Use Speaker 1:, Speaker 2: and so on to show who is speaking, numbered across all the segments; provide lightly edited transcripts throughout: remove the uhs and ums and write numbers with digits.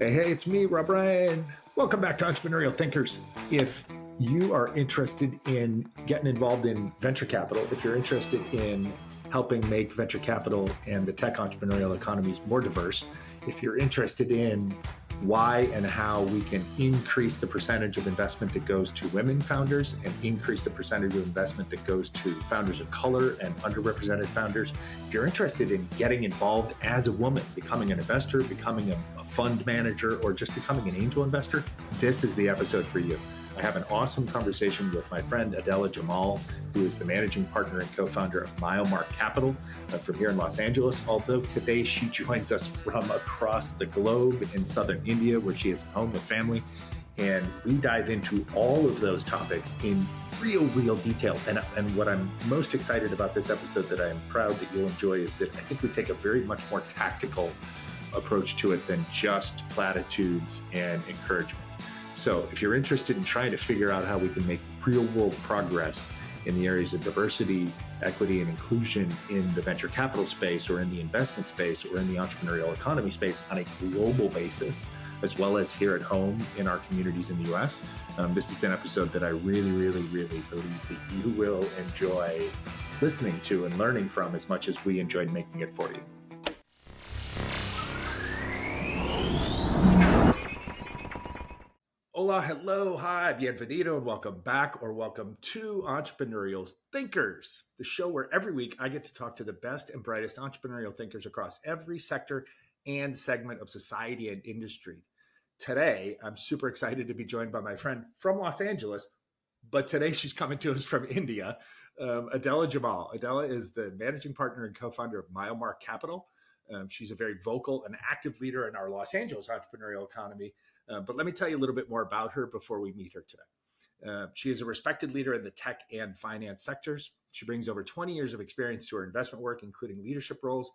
Speaker 1: Hey, it's me, Rob Ryan. Welcome back to Entrepreneurial Thinkers. If you are interested in getting involved in venture capital, if you're interested in helping make venture capital and the tech entrepreneurial economies more diverse, if you're interested in why and how we can increase the percentage of investment that goes to women founders and increase the percentage of investment that goes to founders of color and underrepresented founders, if you're interested in getting involved as a woman, becoming an investor, becoming a fund manager, or just becoming an angel investor, this is the episode for you. I have an awesome conversation with my friend Adela Jamal, who is the managing partner and co-founder of MileMark Capital from here in Los Angeles. Although today she joins us from across the globe in southern India, where she is at home with family. And we dive into all of those topics in real detail. And what I'm most excited about this episode that I am proud that you'll enjoy is that I think we take a very much more tactical approach to it than just platitudes and encouragement. So if you're interested in trying to figure out how we can make real world progress in the areas of diversity, equity, and inclusion in the venture capital space or in the investment space or in the entrepreneurial economy space on a global basis, as well as here at home in our communities in the US, this is an episode that I really believe that you will enjoy listening to and learning from as much as we enjoyed making it for you. Hola, hello, hi, bienvenido, and welcome back or welcome to Entrepreneurial Thinkers, the show where every week I get to talk to the best and brightest entrepreneurial thinkers across every sector and segment of society and industry. Today, I'm super excited to be joined by my friend from Los Angeles, but today she's coming to us from India, Adela Jamal. Adela is the managing partner and co-founder of MileMark Capital. She's a very vocal and active leader in our Los Angeles entrepreneurial economy. But let me tell you a little bit more about her before we meet her today. She is a respected leader in the tech and finance sectors. She brings over 20 years of experience to her investment work, including leadership roles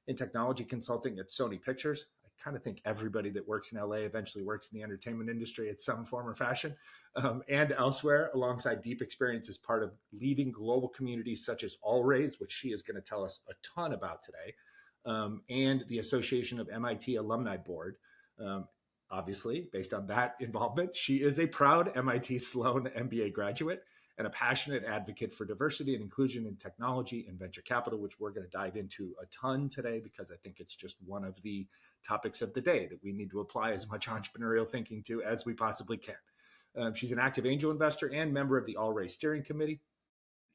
Speaker 1: in technology consulting at Sony Pictures. I kind of think everybody that works in LA eventually works in the entertainment industry at some form or fashion, and elsewhere, alongside deep experience as part of leading global communities such as Allraise, which she is going to tell us a ton about today, and the Association of MIT Alumni Board. Obviously, based on that involvement, she is a proud MIT Sloan MBA graduate and a passionate advocate for diversity and inclusion in technology and venture capital, which we're going to dive into a ton today because I think it's just one of the topics of the day that we need to apply as much entrepreneurial thinking to as we possibly can. She's an active angel investor and member of the Allraise Steering Committee,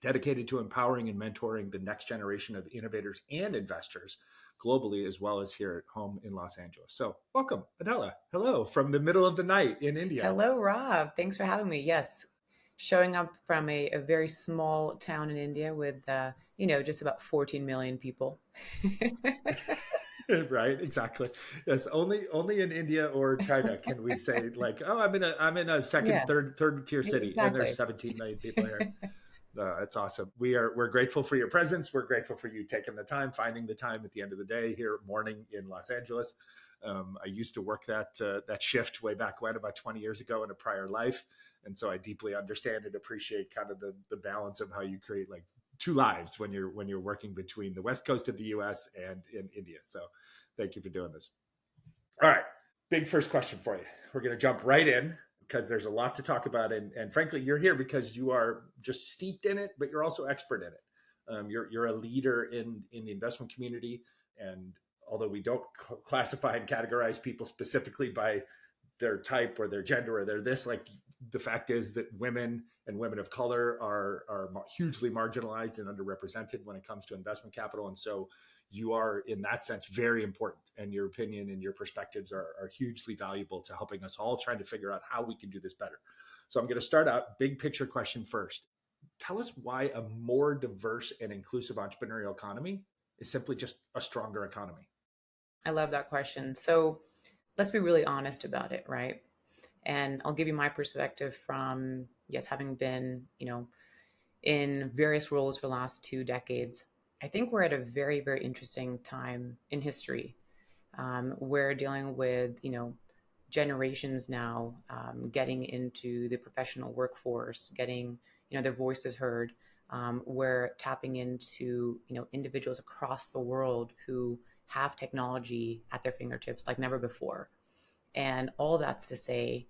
Speaker 1: dedicated to empowering and mentoring the next generation of innovators and investors globally, as well as here at home in Los Angeles. So welcome, Adela. Hello, from the middle of the night in India.
Speaker 2: Hello, Rob. Thanks for having me. Yes, showing up from a very small town in India with, just about 14 million people.
Speaker 1: Right, exactly. Yes, only in India or China can we say like, oh, I'm in a second, third tier city,
Speaker 2: exactly.
Speaker 1: And there's 17 million people here. That's awesome. We're grateful for your presence. We're grateful for you taking the time, finding the time at the end of the day here morning in Los Angeles. I used to work that shift way back when, about 20 years ago in a prior life. And so I deeply understand and appreciate kind of the balance of how you create like two lives when you're working between the West Coast of the US and in India. So thank you for doing this. All right. Big first question for you. We're going to jump right in, because there's a lot to talk about. And frankly, you're here because you are just steeped in it, but you're also expert in it. You're a leader in the investment community. And although we don't classify and categorize people specifically by their type or their gender or their this, like the fact is that women and women of color are hugely marginalized and underrepresented when it comes to investment capital. And so you are, in that sense, very important, and your opinion and your perspectives are hugely valuable to helping us all trying to figure out how we can do this better. So I'm going to start out big picture question first. Tell us why a more diverse and inclusive entrepreneurial economy is simply just a stronger economy.
Speaker 2: I love that question. So let's be really honest about it, right? And I'll give you my perspective from, yes, having been, in various roles for the last 2 decades. I think we're at a very interesting time in history. We're dealing with, generations now getting into the professional workforce, getting, their voices heard. We're tapping into, individuals across the world who have technology at their fingertips like never before. And all that's to say,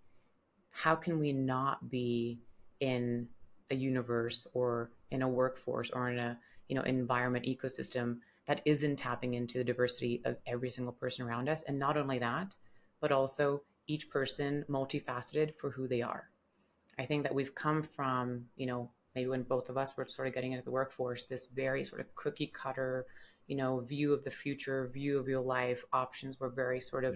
Speaker 2: how can we not be in a universe or in a workforce or in a environment ecosystem that isn't tapping into the diversity of every single person around us? And not only that, but also each person multifaceted for who they are. I think that we've come from, maybe when both of us were sort of getting into the workforce, this very sort of cookie cutter, view of the future, view of your life. Options were very sort of,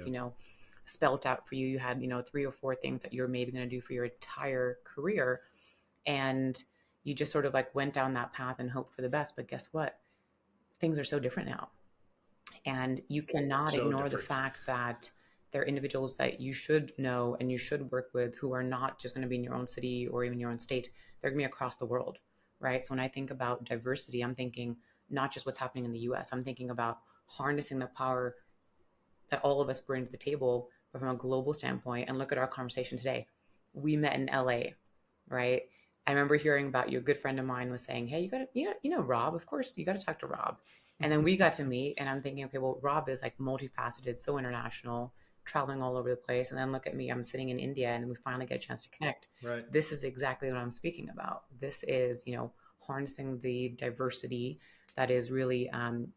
Speaker 2: spelt out for you. You had, 3 or 4 things that you're maybe going to do for your entire career. And you just sort of like went down that path and hoped for the best. But guess what? Things are so different now. And you cannot ignore the fact that there are individuals that you should know and you should work with who are not just going to be in your own city or even your own state. They're going to be across the world, right? So when I think about diversity, I'm thinking not just what's happening in the US. I'm thinking about harnessing the power that all of us bring to the table, but from a global standpoint. And look at our conversation today. We met in LA, right? I remember hearing about you. A good friend of mine was saying, "Hey, you know Rob. Of course, you got to talk to Rob." And then we got to meet, and I'm thinking, okay, well, Rob is like multifaceted, so international, traveling all over the place. And then look at me, I'm sitting in India, and we finally get a chance to connect.
Speaker 1: Right.
Speaker 2: This is exactly what I'm speaking about. This is, harnessing the diversity that is really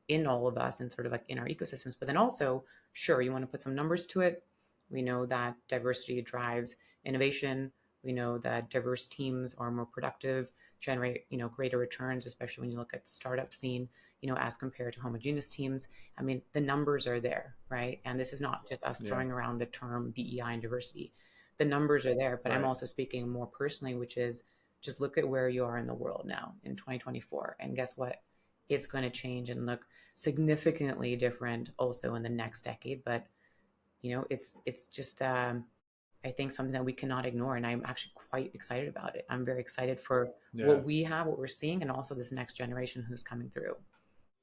Speaker 2: in all of us and sort of like in our ecosystems. But then also, sure, you want to put some numbers to it. We know that diversity drives innovation. We know that diverse teams are more productive, generate, greater returns, especially when you look at the startup scene, as compared to homogeneous teams. I mean, the numbers are there, right? And this is not just us throwing around the term DEI and diversity. The numbers are there, but I'm also speaking more personally, which is just look at where you are in the world now in 2024. And guess what? It's going to change and look significantly different also in the next decade. But, it's just, I think something that we cannot ignore. And I'm actually quite excited about it. I'm very excited for what we have, what we're seeing, and also this next generation who's coming through.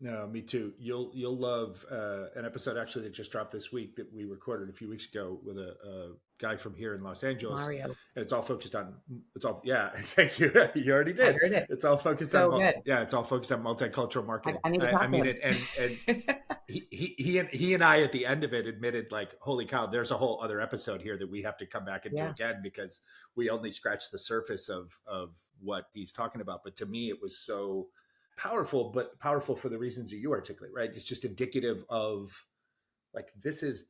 Speaker 1: No, me too. You'll love an episode actually that just dropped this week that we recorded a few weeks ago with a guy from here in Los Angeles.
Speaker 2: Mario.
Speaker 1: And it's all focused on thank you. You already did.
Speaker 2: I heard it.
Speaker 1: It's all focused
Speaker 2: so
Speaker 1: on
Speaker 2: good.
Speaker 1: it's all focused on multicultural marketing.
Speaker 2: I need to talk to him.
Speaker 1: And he and I at the end of it admitted, like, holy cow, there's a whole other episode here that we have to come back and do again, because we only scratched the surface of what he's talking about. But to me, it was so powerful, but powerful for the reasons that you articulate, right? It's just indicative of, like, this is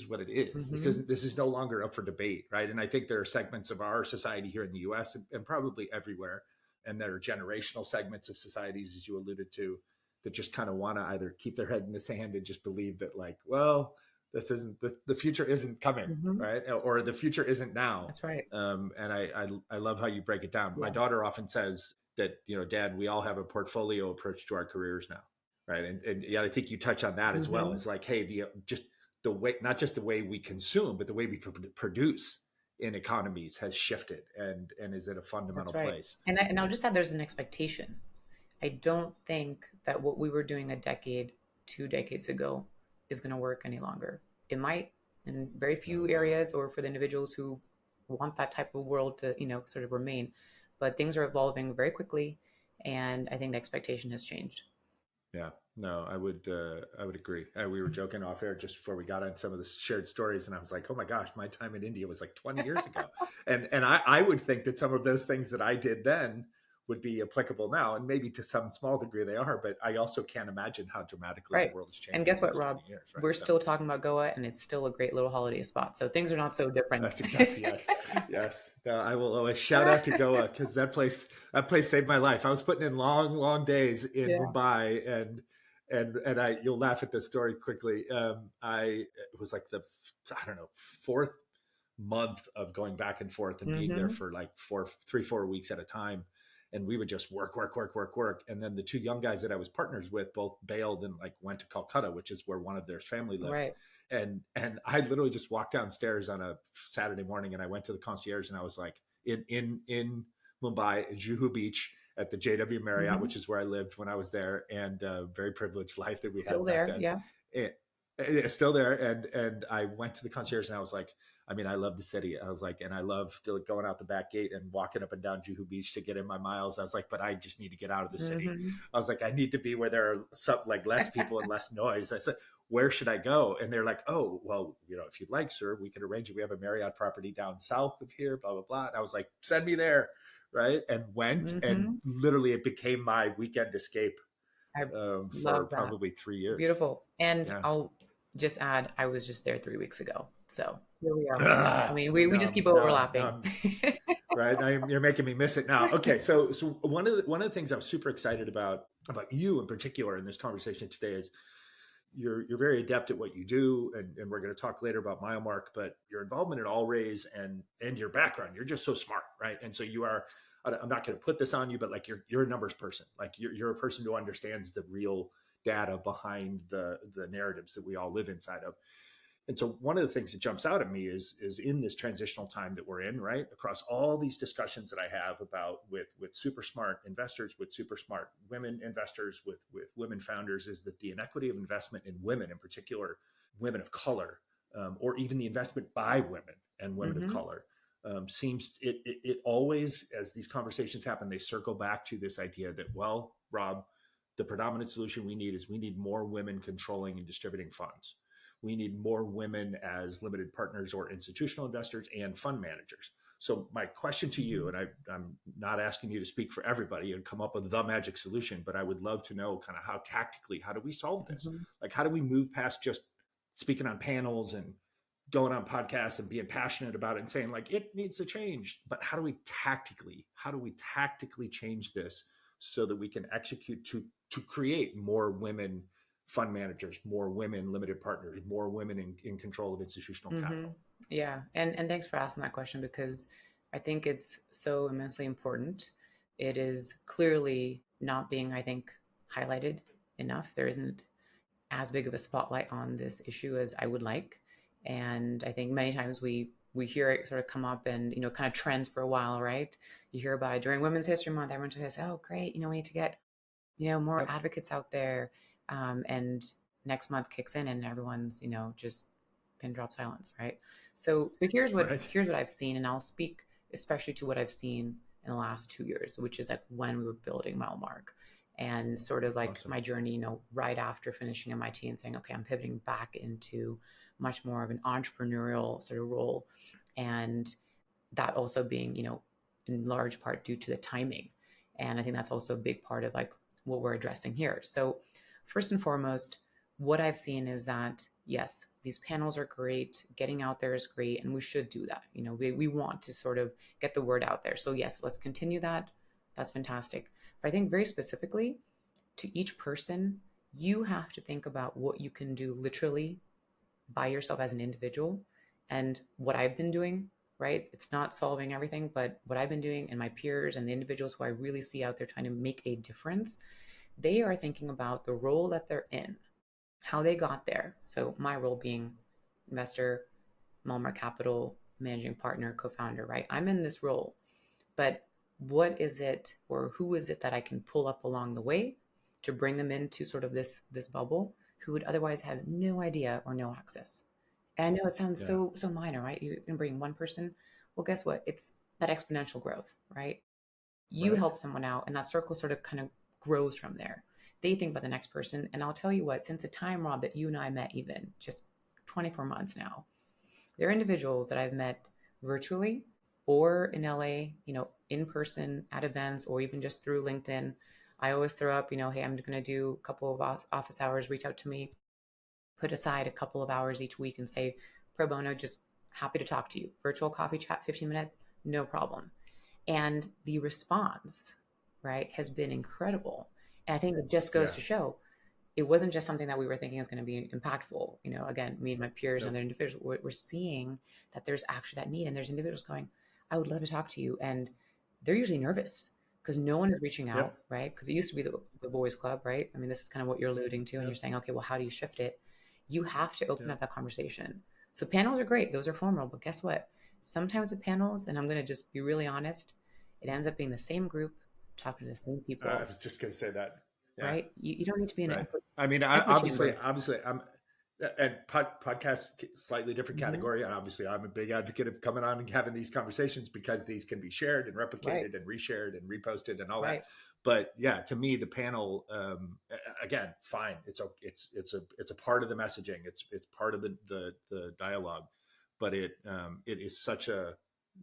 Speaker 1: what it is.
Speaker 2: Mm-hmm.
Speaker 1: This is no longer up for debate, right? And I think there are segments of our society here in the US and probably everywhere, and there are generational segments of societies, as you alluded to, that just kind of want to either keep their head in the sand and just believe that, like, well, this isn't the future isn't coming, right? Or the future isn't now.
Speaker 2: That's right.
Speaker 1: And I love how you break it down. My daughter often says that, Dad, we all have a portfolio approach to our careers now, right? And I think you touch on that as well. It's like, hey, the way, not just the way we consume, but the way we produce in economies has shifted and is at a fundamental place.
Speaker 2: And I'll just add, there's an expectation. I don't think that what we were doing a decade, 2 decades ago is going to work any longer. It might in very few areas, or for the individuals who want that type of world to, sort of remain. But things are evolving very quickly, and I think the expectation has changed.
Speaker 1: Yeah, no, I would agree. We were joking off air just before we got on some of the shared stories, and I was like, oh my gosh, my time in India was like 20 years ago. and I would think that some of those things that I did then would be applicable now, and maybe to some small degree they are, but I also can't imagine how dramatically the world has changed.
Speaker 2: And guess what, Rob? Years, right? We're still talking about Goa, and it's still a great little holiday spot. So things are not so different.
Speaker 1: That's exactly, yes. No, I will always shout out to Goa, because that place saved my life. I was putting in long days in Mumbai, and you'll laugh at this story quickly. It was like the 4th month of going back and forth and being there for like 3-4 weeks at a time. And we would just work. And then the 2 young guys that I was partners with both bailed and like went to Calcutta, which is where one of their family lived.
Speaker 2: Right.
Speaker 1: And I literally just walked downstairs on a Saturday morning, and I went to the concierge, and I was like in Mumbai, Juhu Beach at the JW Marriott, which is where I lived when I was there, and very privileged life that we
Speaker 2: still
Speaker 1: had
Speaker 2: there.
Speaker 1: Back then.
Speaker 2: Yeah.
Speaker 1: It's still there. And I went to the concierge, and I was like, I mean, I love the city. I was like, and I love going out the back gate and walking up and down Juhu Beach to get in my miles. I was like, but I just need to get out of the city. I was like, I need to be where there are some, like, less people and less noise. I said, where should I go? And they're like, oh, well, if you'd like, sir, we can arrange it. We have a Marriott property down south of here, blah, blah, blah. And I was like, send me there. Right. And went, and
Speaker 2: Mm-hmm.
Speaker 1: literally it became my weekend escape
Speaker 2: I
Speaker 1: for
Speaker 2: love that.
Speaker 1: probably 3 years.
Speaker 2: Beautiful. And
Speaker 1: Yeah.
Speaker 2: I'll just add, I was just there 3 weeks ago. So here we are. I mean,
Speaker 1: See,
Speaker 2: we
Speaker 1: now
Speaker 2: just
Speaker 1: I'm
Speaker 2: keep
Speaker 1: now
Speaker 2: overlapping.
Speaker 1: I'm right. Now you're making me miss it now. Okay, so one of the things I was super excited about you in particular in this conversation today is you're very adept at what you do, and we're going to talk later about MileMark, but your involvement at Allraise and your background, you're just so smart, right? And so you are. I'm not going to put this on you, but like you're a numbers person. Like you're a person who understands the real data behind the narratives that we all live inside of. And so one of the things that jumps out at me is in this transitional time that we're in, right? Across all these discussions that I have about with super smart investors, with super smart women investors, with women founders, is that the inequity of investment in women, in particular, women of color, or even the investment by women and women of
Speaker 2: Mm-hmm.
Speaker 1: color, seems it always, as these conversations happen, they circle back to this idea that, well, Rob, the predominant solution we need more women controlling and distributing funds. We need more women as limited partners or institutional investors and fund managers. So my question to you, and I'm not asking you to speak for everybody and come up with the magic solution, but I would love to know kind of how tactically, how do we solve this?
Speaker 2: Mm-hmm.
Speaker 1: Like, how do we move past just speaking on panels and going on podcasts and being passionate about it and saying like it needs to change, but how do we tactically change this so that we can execute to create more women fund managers, more women limited partners, more women in control of institutional
Speaker 2: Mm-hmm.
Speaker 1: capital?
Speaker 2: Yeah. And thanks for asking that question, because I think it's so immensely important. It is clearly not being, I think, highlighted enough. There isn't as big of a spotlight on this issue as I would like. And I think many times we hear it sort of come up and, kind of trends for a while, right? You hear about it during Women's History Month. Everyone says, oh, great, we need to get, more
Speaker 1: Yep.
Speaker 2: advocates out there. And next month kicks in and everyone's, just pin drop silence, right? So here's what
Speaker 1: Right.
Speaker 2: here's what I've seen, and I'll speak especially to what I've seen in the last 2 years, which is like when we were building MileMark, and sort of like
Speaker 1: Awesome.
Speaker 2: my journey, right after finishing MIT and saying, okay, I'm pivoting back into much more of an entrepreneurial sort of role. And that also being, in large part due to the timing. And I think that's also a big part of like what we're addressing here. So first and foremost, what I've seen is that, yes, these panels are great. Getting out there is great. And we should do that. We want to sort of get the word out there. So yes, let's continue that. That's fantastic. But I think very specifically to each person, you have to think about what you can do literally by yourself as an individual. And what I've been doing, right? It's not solving everything, but what I've been doing, and my peers and the individuals who I really see out there trying to make a difference, they are thinking about the role that they're in, how they got there. So my role being investor, MileMark Capital, managing partner, co-founder, right? I'm in this role, but what is it, or who is it that I can pull up along the way to bring them into sort of this bubble, who would otherwise have no idea or no access? And I know it sounds
Speaker 1: Yeah.
Speaker 2: so minor, right? You can bring one person. Well, guess what? It's that exponential growth, right? You
Speaker 1: Right.
Speaker 2: help someone out, and that circle sort of kind of grows from there. They think about the next person. And I'll tell you what, since the time, Rob, that you and I met, even just 24 months now, there are individuals that I've met virtually or in LA, in person at events, or even just through LinkedIn. I always throw up, hey, I'm going to do a couple of office hours, reach out to me, put aside a couple of hours each week and say, pro bono, just happy to talk to you. Virtual coffee chat, 15 minutes, no problem. And the response, right, has been incredible. And I think it just goes
Speaker 1: Yeah.
Speaker 2: to show it wasn't just something that we were thinking is going to be impactful. Again, me and my peers and
Speaker 1: Yep.
Speaker 2: other individuals, we're seeing that there's actually that need. And there's individuals going, I would love to talk to you. And they're usually nervous because no one is reaching out,
Speaker 1: Yep.
Speaker 2: right? Because it used to be the boys club, right? I mean, this is kind of what you're alluding to. And you're
Speaker 1: Yep.
Speaker 2: saying, okay, well, how do you shift it? You have to open
Speaker 1: Yep.
Speaker 2: up that conversation. So panels are great. Those are formal. But guess what? Sometimes with panels, and I'm going to just be really honest, it ends up being the same group talking to the same
Speaker 1: I
Speaker 2: people,
Speaker 1: was just going to say that. Yeah.
Speaker 2: right? You don't need to be in an
Speaker 1: Right. I mean,
Speaker 2: echo
Speaker 1: obviously,
Speaker 2: chamber.
Speaker 1: I'm And podcast, slightly different
Speaker 2: Mm-hmm.
Speaker 1: category. And obviously, I'm a big advocate of coming on and having these conversations because these can be shared and
Speaker 2: Right.
Speaker 1: replicated and reshared and reposted and all that.
Speaker 2: Right.
Speaker 1: But yeah, to me, the panel, again, fine. It's a part of the messaging. It's part of the dialogue, but it is such a,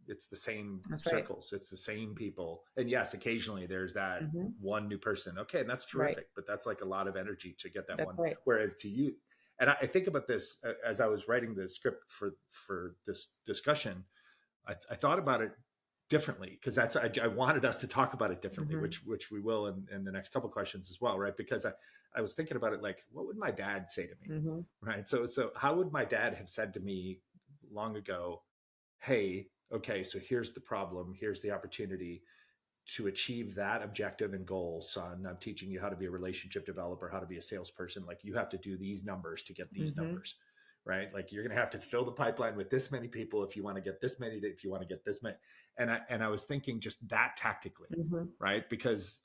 Speaker 1: it's the same
Speaker 2: That's right.
Speaker 1: circles. It's the same people. And yes, occasionally there's that
Speaker 2: Mm-hmm.
Speaker 1: one new person. Okay, and that's
Speaker 2: Right.
Speaker 1: terrific. But that's like a lot of energy to get that
Speaker 2: That's
Speaker 1: one.
Speaker 2: right.
Speaker 1: Whereas to you, and I think about this as I was writing the script for this discussion. I thought about it differently because I wanted us to talk about it differently,
Speaker 2: Mm-hmm.
Speaker 1: which we will in the next couple of questions as well, right? Because I was thinking about it like, what would my dad say to me,
Speaker 2: Mm-hmm.
Speaker 1: right? So how would my dad have said to me long ago, "Hey, okay, so here's the problem, here's the opportunity." To achieve that objective and goal, son, I'm teaching you how to be a relationship developer, how to be a salesperson. Like you have to do these numbers to get these
Speaker 2: Mm-hmm.
Speaker 1: numbers, right? Like you're going to have to fill the pipeline with this many people if you want to get this many, if you want to get this many. And I was thinking just that tactically,
Speaker 2: Mm-hmm.
Speaker 1: right? Because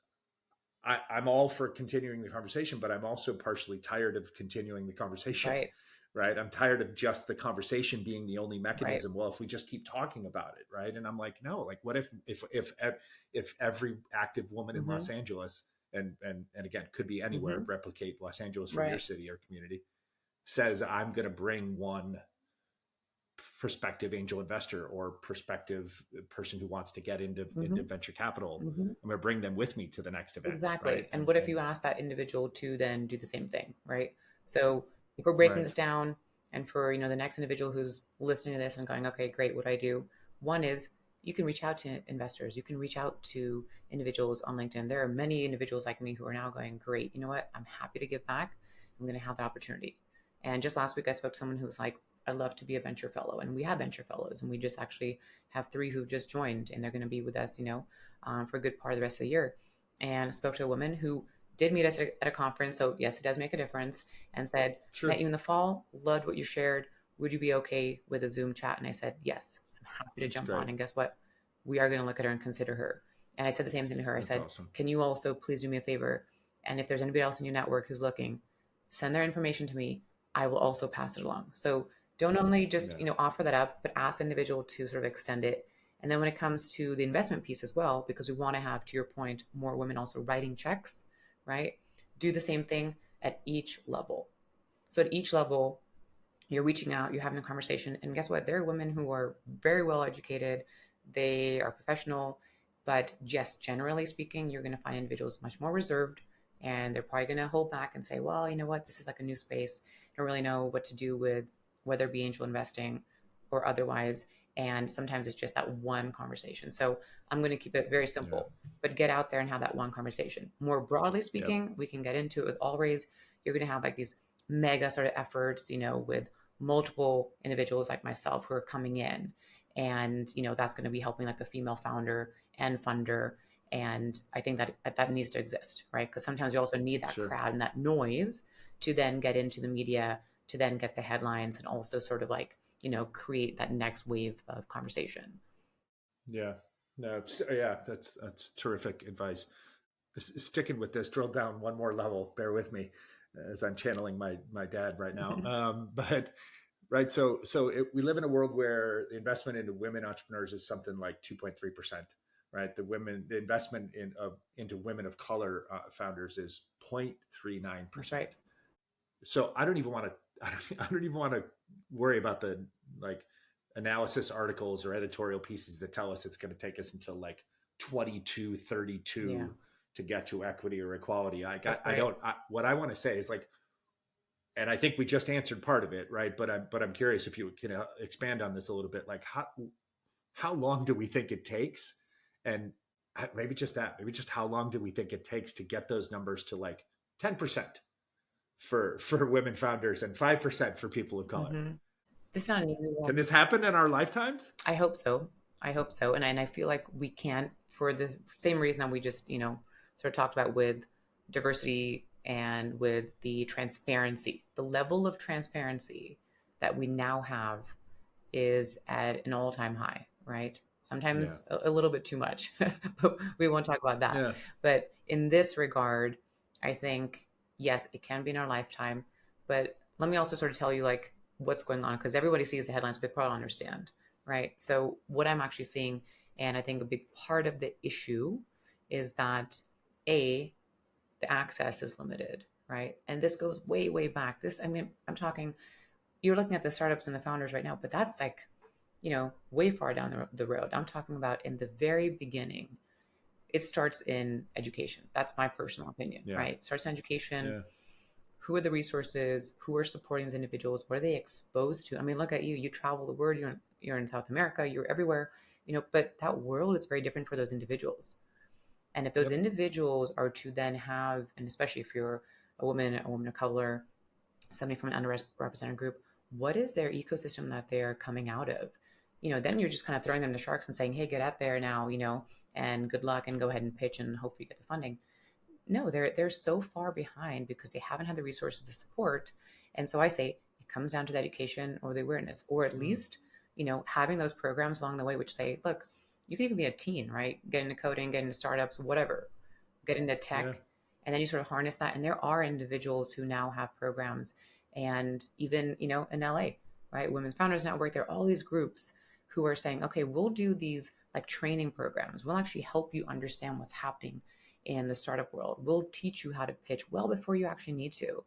Speaker 1: I'm all for continuing the conversation, but I'm also partially tired of continuing the conversation,
Speaker 2: Right.
Speaker 1: right? I'm tired of just the conversation being the only
Speaker 2: Right.
Speaker 1: mechanism. Well, if we just keep talking about it, right? And I'm like, no, like what if every active woman in
Speaker 2: Mm-hmm.
Speaker 1: Los Angeles and again could be anywhere,
Speaker 2: Mm-hmm.
Speaker 1: replicate Los Angeles for your
Speaker 2: Right.
Speaker 1: city or community, says I'm going to bring one prospective angel investor or prospective person who wants to get into
Speaker 2: Mm-hmm.
Speaker 1: venture capital.
Speaker 2: Mm-hmm.
Speaker 1: I'm going to bring them with me to the next event,
Speaker 2: Exactly.
Speaker 1: right?
Speaker 2: And what if
Speaker 1: And
Speaker 2: you ask that individual to then do the same thing, right? So if we're breaking
Speaker 1: right,
Speaker 2: this down, and for the next individual who's listening to this and going, okay, great, what do I do? One is you can reach out to investors. You can reach out to individuals on LinkedIn. There are many individuals like me who are now going, great, you know what? I'm happy to give back. I'm going to have that opportunity. And just last week, I spoke to someone who was like, I'd love to be a venture fellow. And we have venture fellows, and we just actually have 3 who've just joined, and they're going to be with us, for a good part of the rest of the year. And spoke to a woman who did meet us at a conference. So yes, it does make a difference. And said, met
Speaker 1: sure,
Speaker 2: you in the fall, loved what you shared. Would you be okay with a Zoom chat? And I said, yes, I'm happy to
Speaker 1: that's
Speaker 2: jump
Speaker 1: great.
Speaker 2: on. And guess what? We are going to look at her and consider her. And I said the same thing to her. I
Speaker 1: That's
Speaker 2: said,
Speaker 1: awesome.
Speaker 2: can you also please do me a favor? And if there's anybody else in your network who's looking, send their information to me. I will also pass it along. So don't only just,
Speaker 1: Yeah,
Speaker 2: offer that up, but ask the individual to sort of extend it. And then when it comes to the investment piece as well, because we want to have, to your point, more women also writing checks, right? Do the same thing at each level. So at each level, you're reaching out, you're having the conversation. And guess what? There are women who are very well educated, they are professional, but just generally speaking, you're going to find individuals much more reserved, and they're probably going to hold back and say, well, you know what? This is like a new space. I don't really know what to do with whether it be angel investing or otherwise. And sometimes it's just that one conversation. So I'm going to keep it very
Speaker 1: yeah,
Speaker 2: simple, but get out there and have that one conversation. More broadly
Speaker 1: yep,
Speaker 2: speaking, we can get into it with all raise. You're going to have like these mega sort of efforts, with multiple individuals like myself who are coming in. And, that's going to be helping like the female founder and funder. And I think that needs to exist, right? Because sometimes you also need that
Speaker 1: sure,
Speaker 2: crowd and that noise to then get into the media, to then get the headlines and also sort of like, create that next wave of conversation.
Speaker 1: yeah, no, yeah, that's terrific advice. Sticking with this, drill down one more level. Bear with me as I'm channeling my dad right now. But right, we live in a world where the investment into women entrepreneurs is something like 2.3%. Right, the investment into women of color founders is
Speaker 2: That's
Speaker 1: 0.39%.
Speaker 2: right.
Speaker 1: So I don't even want to I don't even want to worry about the like analysis articles or editorial pieces that tell us it's going to take us until like 22
Speaker 2: Yeah,
Speaker 1: 32 to get to equity or equality.
Speaker 2: that's
Speaker 1: I
Speaker 2: right.
Speaker 1: don't what I want to say is like, and I think we just answered part of it, right? But I'm curious if you can expand on this a little bit. Like how long do we think it takes, and maybe just that, maybe just how long do we think it takes to get those numbers to like 10% for women founders and 5% for people of color?
Speaker 2: Mm-hmm. This is not an easy
Speaker 1: Can
Speaker 2: one.
Speaker 1: this happen in our lifetimes?
Speaker 2: I hope so. I hope so. And I feel like we can't, for the same reason that we just, sort of talked about with diversity and with the transparency. The level of transparency that we now have is at an all-time high, right?
Speaker 1: Yeah,
Speaker 2: Sometimes a little bit too much, but we won't talk about that.
Speaker 1: yeah,
Speaker 2: But in this regard, I think, yes, it can be in our lifetime, but let me also sort of tell you like what's going on, because everybody sees the headlines, but they probably don't understand, right? So what I'm actually seeing, and I think a big part of the issue is that a the access is limited, right? And this goes way, way back. This, I mean, I'm talking, you're looking at the startups and the founders right now, but that's like, way far down the road. I'm talking about in the very beginning. It starts in education. That's my personal opinion,
Speaker 1: Yeah.
Speaker 2: right? It starts in education.
Speaker 1: Yeah.
Speaker 2: Who are the resources? Who are supporting these individuals? What are they exposed to? I mean, look at you. You travel the world. You're in South America. You're everywhere. But that world is very different for those individuals. And if those
Speaker 1: Yep.
Speaker 2: individuals are to then have, and especially if you're a woman of color, somebody from an underrepresented group, what is their ecosystem that they're coming out of? Then you're just kind of throwing them to sharks and saying, hey, get out there now, and good luck and go ahead and pitch and hopefully get the funding. No, they're so far behind because they haven't had the resources to support. And so I say it comes down to the education or the awareness, or at least, having those programs along the way, which say, look, you can even be a teen, right? Get into coding, get into startups, whatever, get into
Speaker 1: Yeah.
Speaker 2: tech. And then you sort of harness that. And there are individuals who now have programs, and even, in LA, right? Women's Founders Network, there are all these groups who are saying, okay, we'll do these like training programs. We'll actually help you understand what's happening in the startup world. We'll teach you how to pitch well before you actually need to.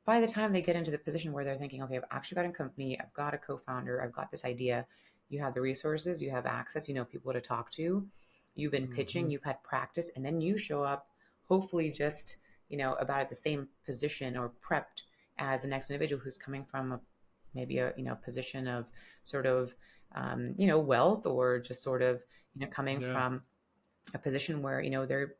Speaker 2: By the time they get into the position where they're thinking, okay, I've actually got a company, I've got a co-founder, I've got this idea, you have the resources, you have access, people to talk to, you've been pitching,
Speaker 1: Mm-hmm.
Speaker 2: you've had practice, and then you show up hopefully just, about at the same position or prepped as the next individual who's coming from maybe a, position of sort of, wealth, or just sort of, coming
Speaker 1: Yeah.
Speaker 2: from a position where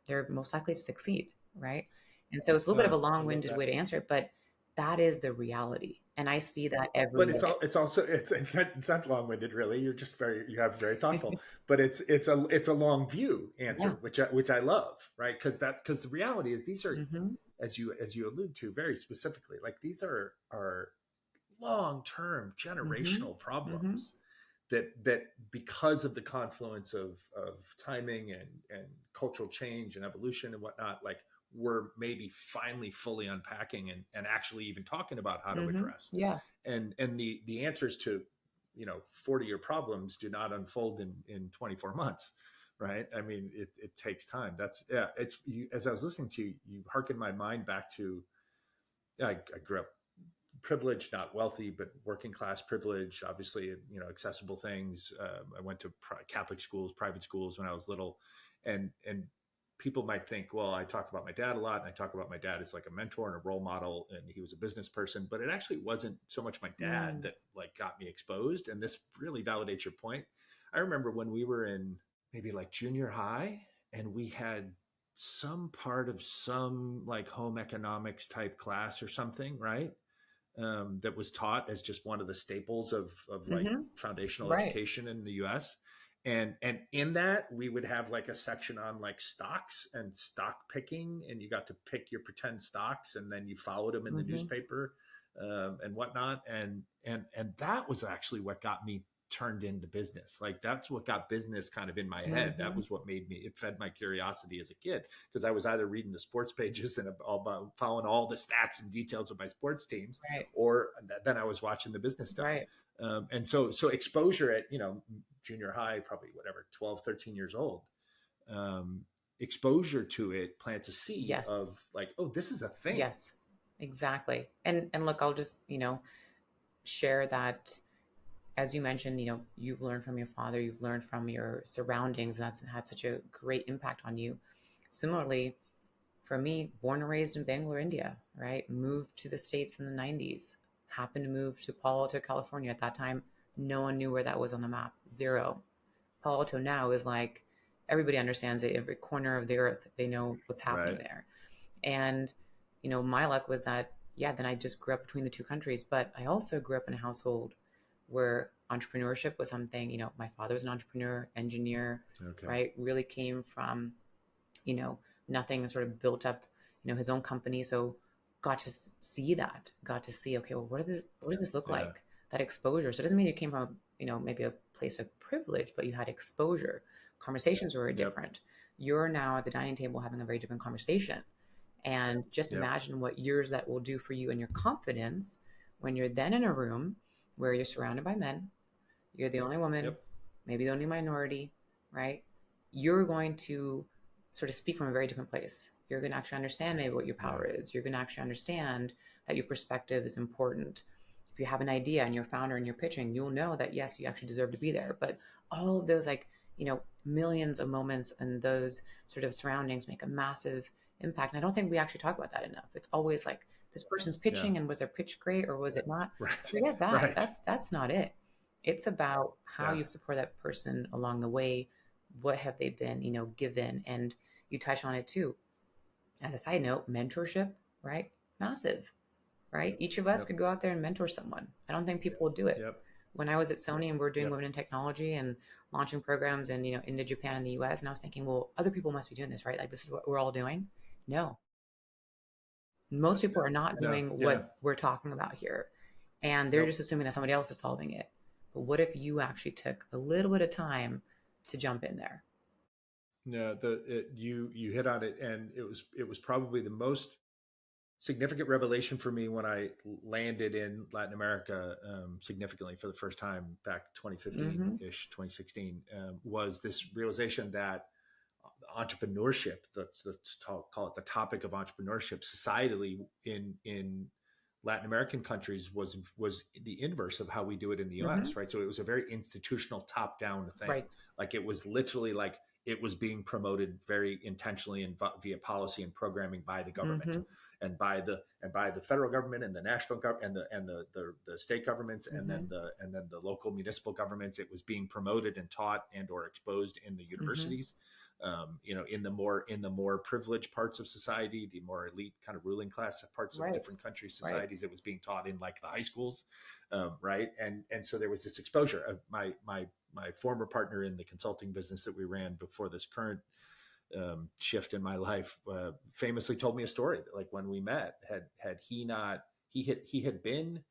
Speaker 2: they're most likely to succeed, right? And so it's a little bit of
Speaker 1: Oh,
Speaker 2: a
Speaker 1: I love
Speaker 2: long-winded
Speaker 1: that.
Speaker 2: way to answer it, but that is the reality, and I see that
Speaker 1: But
Speaker 2: every
Speaker 1: it's also it's not long-winded really. You're just very thoughtful. But it's a long view
Speaker 2: yeah.
Speaker 1: answer, which I love, right? Because the reality is these are,
Speaker 2: Hmm.
Speaker 1: as you allude to very specifically, like these are long-term
Speaker 2: Hmm.
Speaker 1: generational
Speaker 2: Hmm.
Speaker 1: problems that because of the confluence of timing and cultural change and evolution and whatnot, like we're maybe finally fully unpacking and actually even talking about how to
Speaker 2: Hmm.
Speaker 1: address.
Speaker 2: Yeah.
Speaker 1: And the answers to 40-year problems do not unfold in 24 months, right? I mean, it takes time. That's, yeah, it's you, as I was listening to you, you hearken my mind back to, yeah, I grew up privileged, not wealthy, but working class privilege. Obviously, accessible things. I went to Catholic schools, private schools when I was little, and people might think, well, I talk about my dad a lot, and I talk about my dad as like a mentor and a role model, and he was a business person. But it actually wasn't so much my dad
Speaker 2: Mm.
Speaker 1: that like got me exposed. And this really validates your point. I remember when we were in maybe like junior high, and we had some part of some like home economics type class or something, right? That was taught as just one of the staples of like
Speaker 2: Hmm.
Speaker 1: foundational
Speaker 2: Right.
Speaker 1: education in the US. And in that we would have like a section on like stocks and stock picking, and you got to pick your pretend stocks, and then you followed them in the
Speaker 2: Hmm.
Speaker 1: newspaper, and whatnot. And that was actually what got me turned into business. Like that's what got business kind of in my head. That
Speaker 2: Hmm.
Speaker 1: was what made me, it fed my curiosity as a kid, because I was either reading the sports pages and all about following all the stats and details of my sports teams,
Speaker 2: Right.
Speaker 1: or then I was watching the business stuff.
Speaker 2: Right.
Speaker 1: And so exposure at junior high, probably whatever, 12, 13 years old, um, exposure to it plants a seed
Speaker 2: Yes.
Speaker 1: of like, oh, this is a thing.
Speaker 2: Yes. Exactly. And look, I'll just share that, as you mentioned, you've learned from your father, you've learned from your surroundings, and that's had such a great impact on you. Similarly, for me, born and raised in Bangalore, India, right? Moved to the States in the 90s, happened to move to Palo Alto, California. At that time, no one knew where that was on the map. Zero. Palo Alto now is like everybody understands it. Every corner of the earth, they know what's happening
Speaker 1: Right.
Speaker 2: there. And, my luck was that, yeah, then I just grew up between the two countries. But I also grew up in a household where entrepreneurship was something, my father was an entrepreneur, engineer,
Speaker 1: Okay.
Speaker 2: right? Really came from, you know, nothing, and sort of built up, his own company. So got to see that, got to see, okay, well, what does this look
Speaker 1: Yeah.
Speaker 2: like? That exposure. So it doesn't mean you came from, maybe a place of privilege, but you had exposure. Conversations were very
Speaker 1: Yep.
Speaker 2: different. You're now at the dining table having a very different conversation. And just
Speaker 1: Yep.
Speaker 2: imagine what years that will do for you and your confidence When you're then in a room where you're surrounded by men, you're the only woman,
Speaker 1: Yep.
Speaker 2: maybe the only minority, right? You're going to sort of speak from a very different place. You're going to actually understand maybe what your
Speaker 1: Yeah.
Speaker 2: power is. You're going to actually understand that your perspective is important. If you have an idea and you're a founder and you're pitching, you'll know that yes, you actually deserve to be there. But all of those, like, millions of moments and those sort of surroundings make a massive impact. And I don't think we actually talk about that enough. It's always like this person's
Speaker 1: Yeah.
Speaker 2: pitching and was their pitch great or was it not?
Speaker 1: Right.
Speaker 2: Forget that.
Speaker 1: Right.
Speaker 2: That's not it. It's about how
Speaker 1: Yeah.
Speaker 2: you support that person along the way. What have they been, given? And you touch on it too. As a side note, mentorship, right? Massive, right? Each of us
Speaker 1: Yep.
Speaker 2: could go out there and mentor someone. I don't think people would do it.
Speaker 1: Yep.
Speaker 2: When I was at Sony and we are doing
Speaker 1: Yep.
Speaker 2: women in technology and launching programs and into Japan and the US, and I was thinking, well, other people must be doing this, right? Like this is what we're all doing. No, most people are not
Speaker 1: No.
Speaker 2: doing
Speaker 1: Yeah.
Speaker 2: what we're talking about here. And they're just
Speaker 1: Nope.
Speaker 2: assuming that somebody else is solving it. But what if you actually took a little bit of time to jump in there?
Speaker 1: No. You hit on it, and it was probably the most significant revelation for me when I landed in Latin America, significantly for the first time back 2015
Speaker 2: Mm-hmm.
Speaker 1: ish, 2016, was this realization that entrepreneurship, call it the topic of entrepreneurship societally in Latin American countries was the inverse of how we do it in the
Speaker 2: Mm-hmm.
Speaker 1: US, right? So it was a very institutional top down thing.
Speaker 2: Right.
Speaker 1: Like it was literally like it was being promoted very intentionally and via policy and programming by the government
Speaker 2: Mm-hmm.
Speaker 1: and by the federal government and the national government and the state governments and
Speaker 2: Mm-hmm.
Speaker 1: then the local municipal governments. It was being promoted and taught and or exposed in the
Speaker 2: Mm-hmm.
Speaker 1: universities, in the more privileged parts of society, the more elite kind of ruling class parts of
Speaker 2: Right.
Speaker 1: different countries,
Speaker 2: Right.
Speaker 1: societies. It was being taught in like the high schools, right? And so there was this exposure. Of my former partner in the consulting business that we ran before this current shift in my life, famously told me a story that, like, when we met, had he not he had been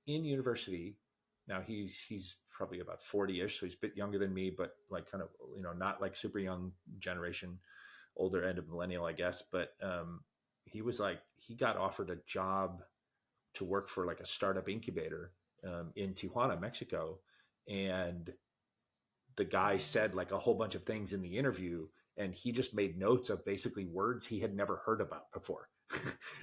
Speaker 1: in university. Now he's probably about 40ish, so he's a bit younger than me, but like kind of not like super young generation, older end of millennial, I guess. But he was like he got offered a job to work for like a startup incubator in Tijuana, Mexico, and the guy said like a whole bunch of things in the interview, and he just made notes of basically words he had never heard about before.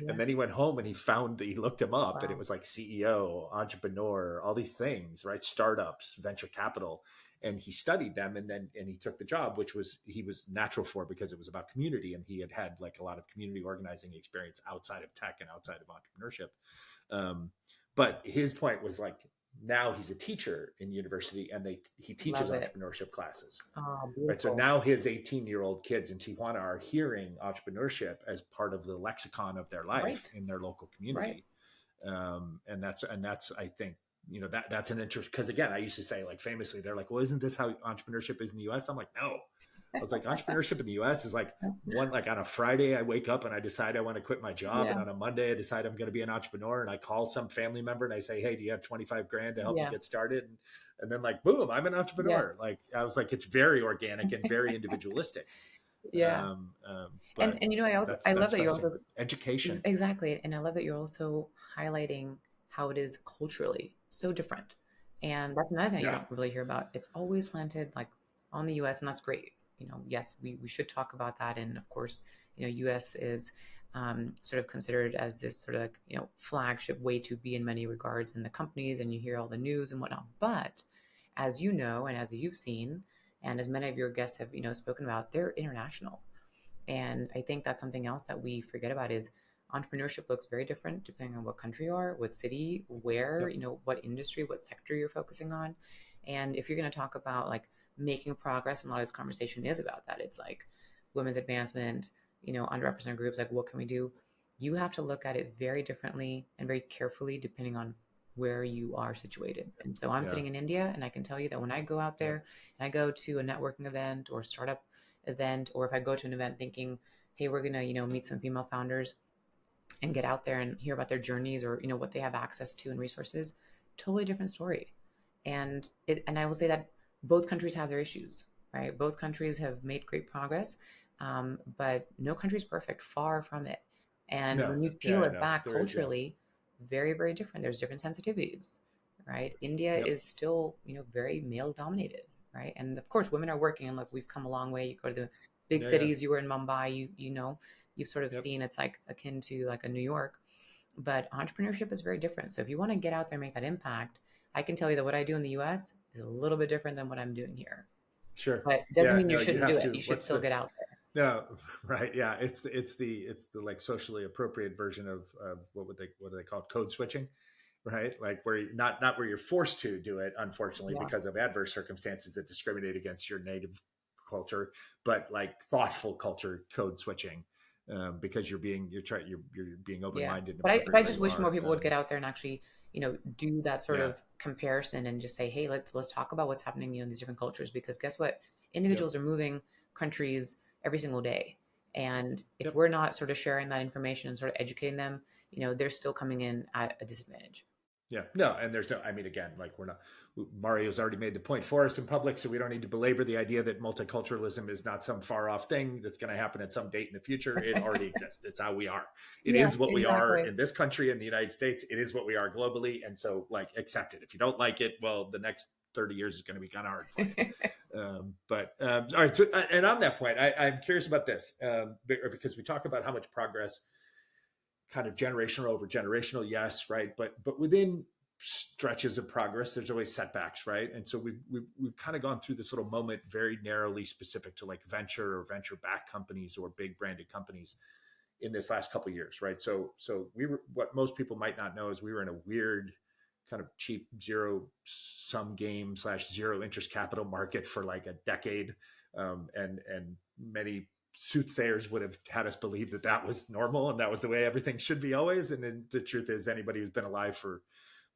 Speaker 2: Yeah.
Speaker 1: And then he went home and he looked him up, and it
Speaker 2: Wow.
Speaker 1: was like CEO, entrepreneur, all these things, right? Startups, venture capital. And he studied them, and he took the job, which he was natural for, because it was about community, and he had like a lot of community organizing experience outside of tech and outside of entrepreneurship. But his point was like, now he's a teacher in university, and he teaches
Speaker 2: Love it.
Speaker 1: entrepreneurship classes,
Speaker 2: Oh,
Speaker 1: right? So
Speaker 2: beautiful.
Speaker 1: now his 18-year-old kids in Tijuana are hearing entrepreneurship as part of the lexicon of their life
Speaker 2: Right.
Speaker 1: in their local
Speaker 2: Right.
Speaker 1: community. And that's I think, that's an interest, because again, I used to say, like, famously, they're like, well, isn't this how entrepreneurship is in the US? I'm like, no. I was like, entrepreneurship in the US is like, like on a Friday I wake up and I decide I want to quit my job, and
Speaker 2: Yeah.
Speaker 1: on a Monday I decide I'm going to be an entrepreneur, and I call some family member and I say, hey, do you have 25 grand to help me
Speaker 2: Yeah.
Speaker 1: get started? And then, like, boom, I'm an
Speaker 2: Yeah.
Speaker 1: entrepreneur. Like, I was like, it's very organic and very individualistic.
Speaker 2: Yeah. And
Speaker 1: But
Speaker 2: I love
Speaker 1: that's
Speaker 2: that you're
Speaker 1: fascinating.
Speaker 2: also
Speaker 1: Education.
Speaker 2: exactly, and I love that you're also highlighting how it is culturally so different. And that's another thing you
Speaker 1: Yeah.
Speaker 2: don't really hear about. It's always slanted like on the US, and that's great. Yes, we should talk about that. And of course, US is sort of considered as this sort of like, flagship way to be in many regards in the companies, and you hear all the news and whatnot. But as you know, and as you've seen, and as many of your guests have, spoken about, they're international. And I think that's something else that we forget about is entrepreneurship looks very different depending on what country you are, what city, where,
Speaker 1: Yep.
Speaker 2: what industry, what sector you're focusing on. And if you're going to talk about like making progress, and a lot of this conversation is about that. It's like women's advancement, underrepresented groups, like what can we do? You have to look at it very differently and very carefully depending on where you are situated. And so I'm
Speaker 1: Yeah.
Speaker 2: sitting in India, and I can tell you that when I go out
Speaker 1: Yep.
Speaker 2: there and I go to a networking event or startup event, or if I go to an event thinking, hey, we're gonna, meet some female founders and get out there and hear about their journeys, or what they have access to and resources, totally different story. And I will say that both countries have their issues, right? Both countries have made great progress, but no country is perfect, far from it. And
Speaker 1: No.
Speaker 2: when you
Speaker 1: Yeah.
Speaker 2: peel
Speaker 1: I
Speaker 2: it
Speaker 1: know.
Speaker 2: back
Speaker 1: There. Yeah.
Speaker 2: culturally, very, very different. There's different sensitivities, right? India
Speaker 1: Yep.
Speaker 2: is still, very male dominated, right? And of course, women are working, and look, we've come a long way. You go to the big
Speaker 1: Yeah. Yeah.
Speaker 2: cities. You were in Mumbai. You've sort of
Speaker 1: Yep.
Speaker 2: seen it's like akin to like a New York, but entrepreneurship is very different. So if you want to get out there and make that impact, I can tell you that what I do in the US is a little bit different than what I'm doing here.
Speaker 1: Sure.
Speaker 2: But it doesn't
Speaker 1: Yeah.
Speaker 2: mean you
Speaker 1: No, you
Speaker 2: shouldn't do
Speaker 1: have
Speaker 2: it.
Speaker 1: to.
Speaker 2: You should
Speaker 1: What's
Speaker 2: still
Speaker 1: the
Speaker 2: get out
Speaker 1: no? Right. Yeah. It's the like socially appropriate version of what do they call it? Code switching, right? Like where not where you're forced to do it, unfortunately,
Speaker 2: there.
Speaker 1: because of adverse circumstances that discriminate against your native culture, but like thoughtful culture code switching, because you're being open
Speaker 2: Yeah.
Speaker 1: minded no
Speaker 2: But
Speaker 1: matter
Speaker 2: I
Speaker 1: where
Speaker 2: just
Speaker 1: you
Speaker 2: wish more
Speaker 1: are.
Speaker 2: people would get out there and actually, do that sort
Speaker 1: Yeah.
Speaker 2: of comparison and just say, hey, let's talk about what's happening, in these different cultures, because guess what?
Speaker 1: Yep.
Speaker 2: Individuals are moving countries every single day. And if
Speaker 1: Yep.
Speaker 2: we're not sort of sharing that information and sort of educating them, they're still coming in at a disadvantage.
Speaker 1: Yeah, no, and there's no. I mean, again, like we're not. Mario's already made the point for us in public, so we don't need to belabor the idea that multiculturalism is not some far off thing that's going to happen at some date in the future. It already exists. It's how we are. It
Speaker 2: Yeah,
Speaker 1: is what we are
Speaker 2: exactly.
Speaker 1: in this country, in the United States. It is what we are globally, and so like accept it. If you don't like it, well, the next 30 years is going to be kind of hard for you. But all right. So, and on that point, I'm curious about this because we talk about how much progress kind of generational over generational, yes, right, but within stretches of progress there's always setbacks, right? And so we've kind of gone through this little moment very narrowly specific to like venture or venture backed companies or big branded companies in this last couple of years, right? So we were, what most people might not know is we were in a weird kind of cheap zero sum game slash zero interest capital market for like a decade, and many soothsayers would have had us believe that that was normal and that was the way everything should be always. And then the truth is, anybody who's been alive for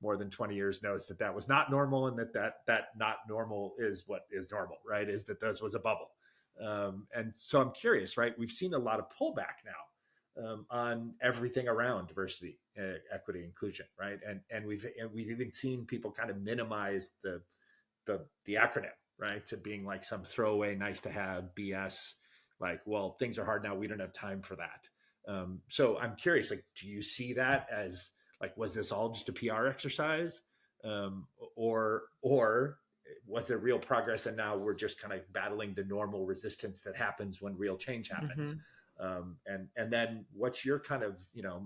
Speaker 1: more than 20 years knows that that was not normal, and that not normal is what is normal, right? Is that this was a bubble. And so I'm curious, right? We've seen a lot of pullback now on everything around diversity, equity, inclusion, right? And we've even seen people kind of minimize the acronym, right, to being like some throwaway, nice to have BS. Like, well, things are hard now. We don't have time for that. So I'm curious, like, do you see that as like, was this all just a PR exercise, or was there real progress and now we're just kind of battling the normal resistance that happens when real change happens?
Speaker 2: Hmm.
Speaker 1: And then what's your kind of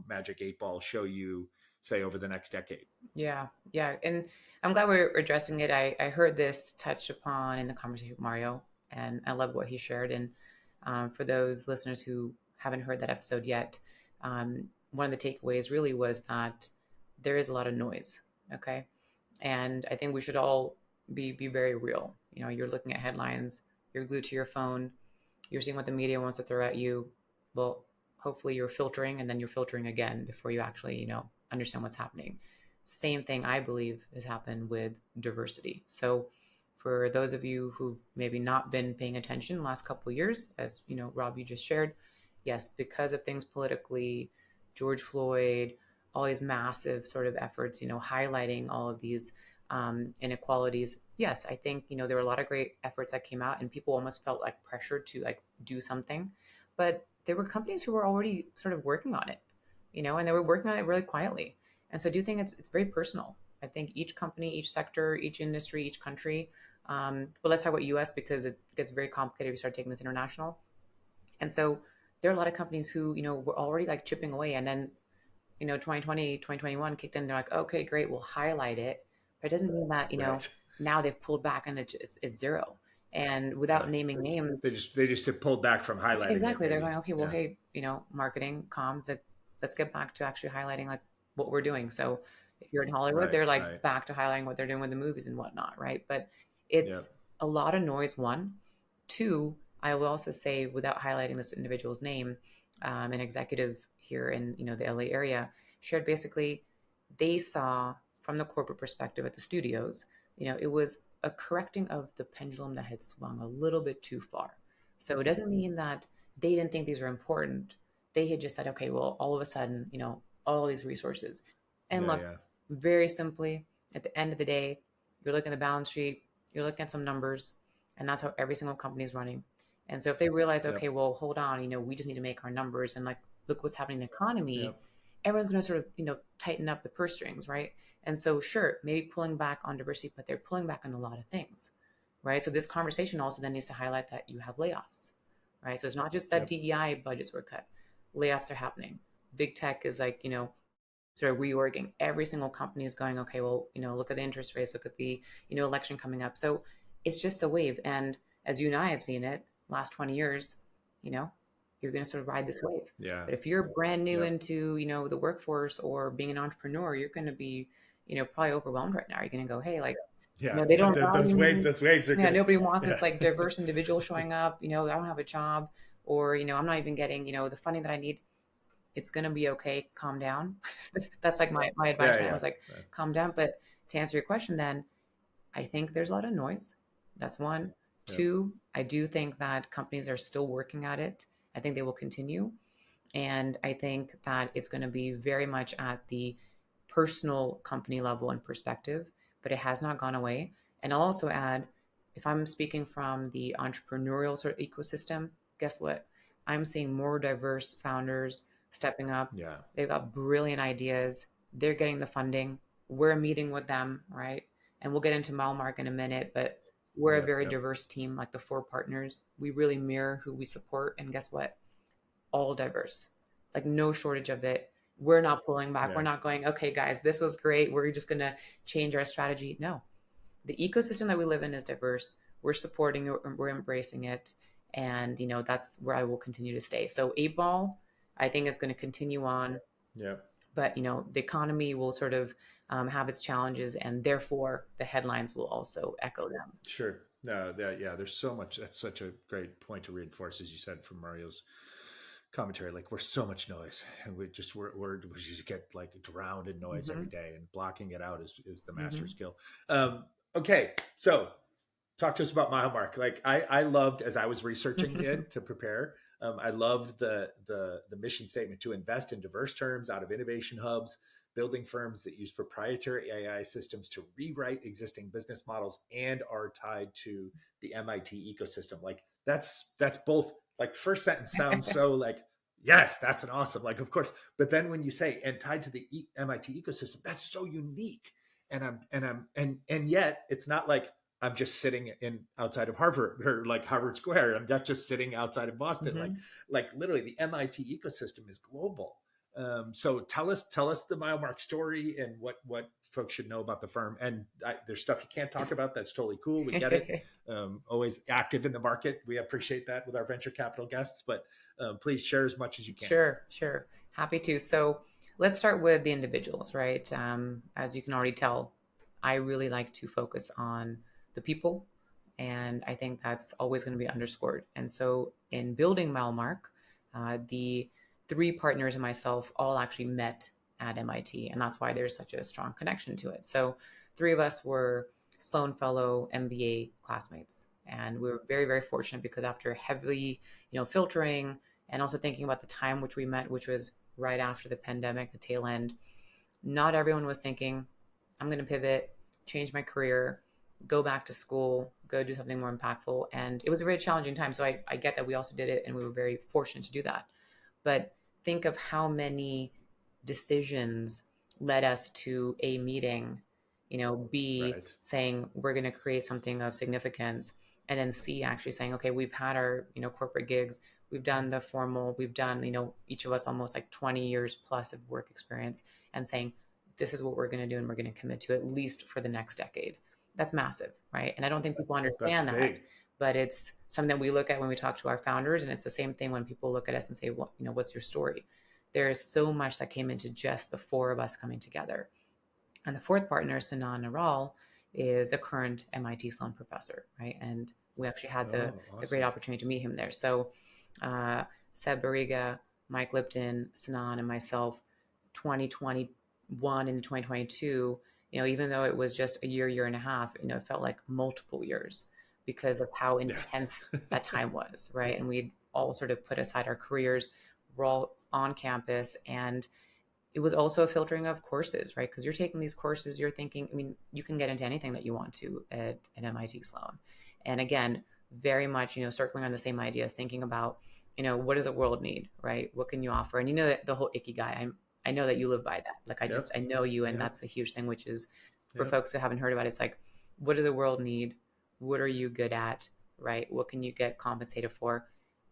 Speaker 1: magic 8 ball show you say over the next decade?
Speaker 2: Yeah, yeah. And I'm glad we're addressing it. I heard this touched upon in the conversation with Mario, and I love what he shared. And for those listeners who haven't heard that episode yet, one of the takeaways really was that there is a lot of noise. Okay. And I think we should all be very real. You're looking at headlines, you're glued to your phone, you're seeing what the media wants to throw at you. Well, hopefully you're filtering, and then you're filtering again before you actually, understand what's happening. Same thing I believe has happened with diversity. So for those of you who've maybe not been paying attention the last couple of years, as Rob, you just shared, yes, because of things politically, George Floyd, all these massive sort of efforts, highlighting all of these inequalities. Yes, I think there were a lot of great efforts that came out, and people almost felt like pressured to like do something, but there were companies who were already sort of working on it, and they were working on it really quietly. And so I do think it's very personal. I think each company, each sector, each industry, each country. But let's talk about U.S. because it gets very complicated if we start taking this international. And so there are a lot of companies who were already like chipping away, and then 2020, 2021 kicked in. They're like, okay, great, we'll highlight it. But it doesn't mean that,
Speaker 1: Right.
Speaker 2: now they've pulled back and it's zero. And without
Speaker 1: Yeah.
Speaker 2: naming names,
Speaker 1: They just have pulled back from highlighting it,
Speaker 2: exactly, they're going,
Speaker 1: maybe.
Speaker 2: okay, well,
Speaker 1: Yeah.
Speaker 2: hey, marketing, comms, like, let's get back to actually highlighting like what we're doing. So if you're in Hollywood,
Speaker 1: Right.
Speaker 2: they're like
Speaker 1: Right.
Speaker 2: back to highlighting what they're doing with the movies and whatnot, right? But
Speaker 1: Yeah.
Speaker 2: it's a lot of noise, one. Two, I will also say, without highlighting this individual's name, an executive here in the LA area shared basically they saw from the corporate perspective at the studios, it was a correcting of the pendulum that had swung a little bit too far. So it doesn't mean that they didn't think these were important. They had just said, okay, well, all of a sudden, all these resources. And
Speaker 1: Yeah.
Speaker 2: look,
Speaker 1: Yeah.
Speaker 2: very simply, at the end of the day, you're looking at the balance sheet, you're looking at some numbers, and that's how every single company is running. And so if they realize, okay,
Speaker 1: Yep.
Speaker 2: well, hold on, we just need to make our numbers, and like look what's happening in the economy,
Speaker 1: Yep.
Speaker 2: everyone's going to sort of, tighten up the purse strings, right? And so, sure, maybe pulling back on diversity, but they're pulling back on a lot of things, right? So this conversation also then needs to highlight that you have layoffs, right? So it's not just that
Speaker 1: Yep.
Speaker 2: DEI budgets were cut, layoffs are happening. Big tech is like, sort of reorging. Every single company is going, okay, well, look at the interest rates, look at the, election coming up. So it's just a wave. And as you and I have seen it, last 20 years, you know, you're going to sort of ride this wave.
Speaker 1: Yeah.
Speaker 2: But if you're brand new
Speaker 1: Yep.
Speaker 2: into, the workforce or being an entrepreneur, you're going to be, probably overwhelmed right now. You're going to go, hey, like,
Speaker 1: Yeah.
Speaker 2: they don't
Speaker 1: Those
Speaker 2: value
Speaker 1: waves,
Speaker 2: me.
Speaker 1: those waves are
Speaker 2: Yeah,
Speaker 1: gonna.
Speaker 2: nobody wants
Speaker 1: Yeah.
Speaker 2: this like diverse individual showing up. I don't have a job, or I'm not even getting the funding that I need. It's gonna be okay. Calm down. That's like my advice
Speaker 1: Yeah.
Speaker 2: right now
Speaker 1: Yeah.
Speaker 2: is like calm down. But to answer your question, then I think there's a lot of noise. That's one.
Speaker 1: Yeah.
Speaker 2: Two, I do think that companies are still working at it. I think they will continue. And I think that it's going to be very much at the personal company level and perspective, but it has not gone away. And I'll also add, if I'm speaking from the entrepreneurial sort of ecosystem, guess what? I'm seeing more diverse founders stepping up.
Speaker 1: Yeah.
Speaker 2: They've got brilliant ideas. They're getting the funding. We're meeting with them, right? And we'll get into MileMark in a minute, but we're a
Speaker 1: Yep.
Speaker 2: very
Speaker 1: Yep.
Speaker 2: diverse team, like the four partners. We really mirror who we support. And guess what? All diverse, like no shortage of it. We're not pulling back. We're
Speaker 1: Yeah.
Speaker 2: not going, okay, guys, this was great. We're just going to change our strategy. No, the ecosystem that we live in is diverse. We're supporting it, we're embracing it. And, that's where I will continue to stay. So, 8 Ball, I think it's going to continue on.
Speaker 1: Yeah.
Speaker 2: But, the economy will sort of have its challenges, and therefore the headlines will also echo them.
Speaker 1: Sure. No. Yeah. There's so much. That's such a great point to reinforce, as you said, from Mario's commentary. Like, we're so much noise, and we just get like drowned in noise every
Speaker 2: Mm-hmm.
Speaker 1: day, and blocking it out is the master
Speaker 2: Mm-hmm.
Speaker 1: skill. Okay, so talk to us about MileMark. Like, I loved, as I was researching it to prepare. I loved the mission statement to invest in diverse terms out of innovation hubs, building firms that use proprietary AI systems to rewrite existing business models and are tied to the MIT ecosystem. Like, that's both, like, first sentence sounds so like, yes, that's an awesome, like, of course. But then when you say and tied to the MIT ecosystem, that's so unique. And yet it's not like I'm just sitting in outside of Harvard or like Harvard Square. I'm not just sitting outside of Boston.
Speaker 2: Mm-hmm.
Speaker 1: Like literally, the MIT ecosystem is global. So tell us the MileMark story and what folks should know about the firm. And there's stuff you can't talk about. That's totally cool. We get it. Always active in the market. We appreciate that with our venture capital guests. But please share as much as you can.
Speaker 2: Sure. Happy to. So let's start with the individuals, right? As you can already tell, I really like to focus on the people. And I think that's always going to be underscored. And so in building MileMark, the three partners and myself all actually met at MIT. And that's why there's such a strong connection to it. So three of us were Sloan Fellow MBA classmates. And we were very, very fortunate because after heavily, filtering and also thinking about the time which we met, which was right after the pandemic, the tail end, not everyone was thinking, I'm going to pivot, change my career, go back to school, go do something more impactful. And it was a very challenging time. So I get that we also did it and we were very fortunate to do that. But think of how many decisions led us to A, meeting, B,
Speaker 1: Right.
Speaker 2: saying we're going to create something of significance, and then C, actually saying, okay, we've had our, corporate gigs, we've done the formal, we've done, each of us almost like 20 years plus of work experience, and saying, this is what we're going to do and we're going to commit to at least for the next decade. That's massive, right? And I don't think people
Speaker 1: That's
Speaker 2: understand that,
Speaker 1: big.
Speaker 2: but it's something that we look at when we talk to our founders. And it's the same thing when people look at us and say, well, what's your story? There's so much that came into just the four of us coming together. And the fourth partner, Sinan Naral, is a current MIT Sloan professor, right? And we actually had the great opportunity to meet him there. So Seb Barriga, Mike Lipton, Sinan, and myself, 2021 into 2022, even though it was just a year and a half, it felt like multiple years because of how intense that time was, right? And we'd all sort of put aside our careers. We're all on campus, and it was also a filtering of courses, right? Because you're taking these courses, you're thinking, you can get into anything that you want to at MIT Sloan. And again, very much, circling on the same ideas, thinking about, what does the world need, right? What can you offer? And the whole ikigai, I know that you live by that. Like
Speaker 1: Yep.
Speaker 2: I know you, and
Speaker 1: Yep.
Speaker 2: that's a huge thing, which is for
Speaker 1: Yep.
Speaker 2: folks who haven't heard about it, it's like, what does the world need? What are you good at? Right? What can you get compensated for?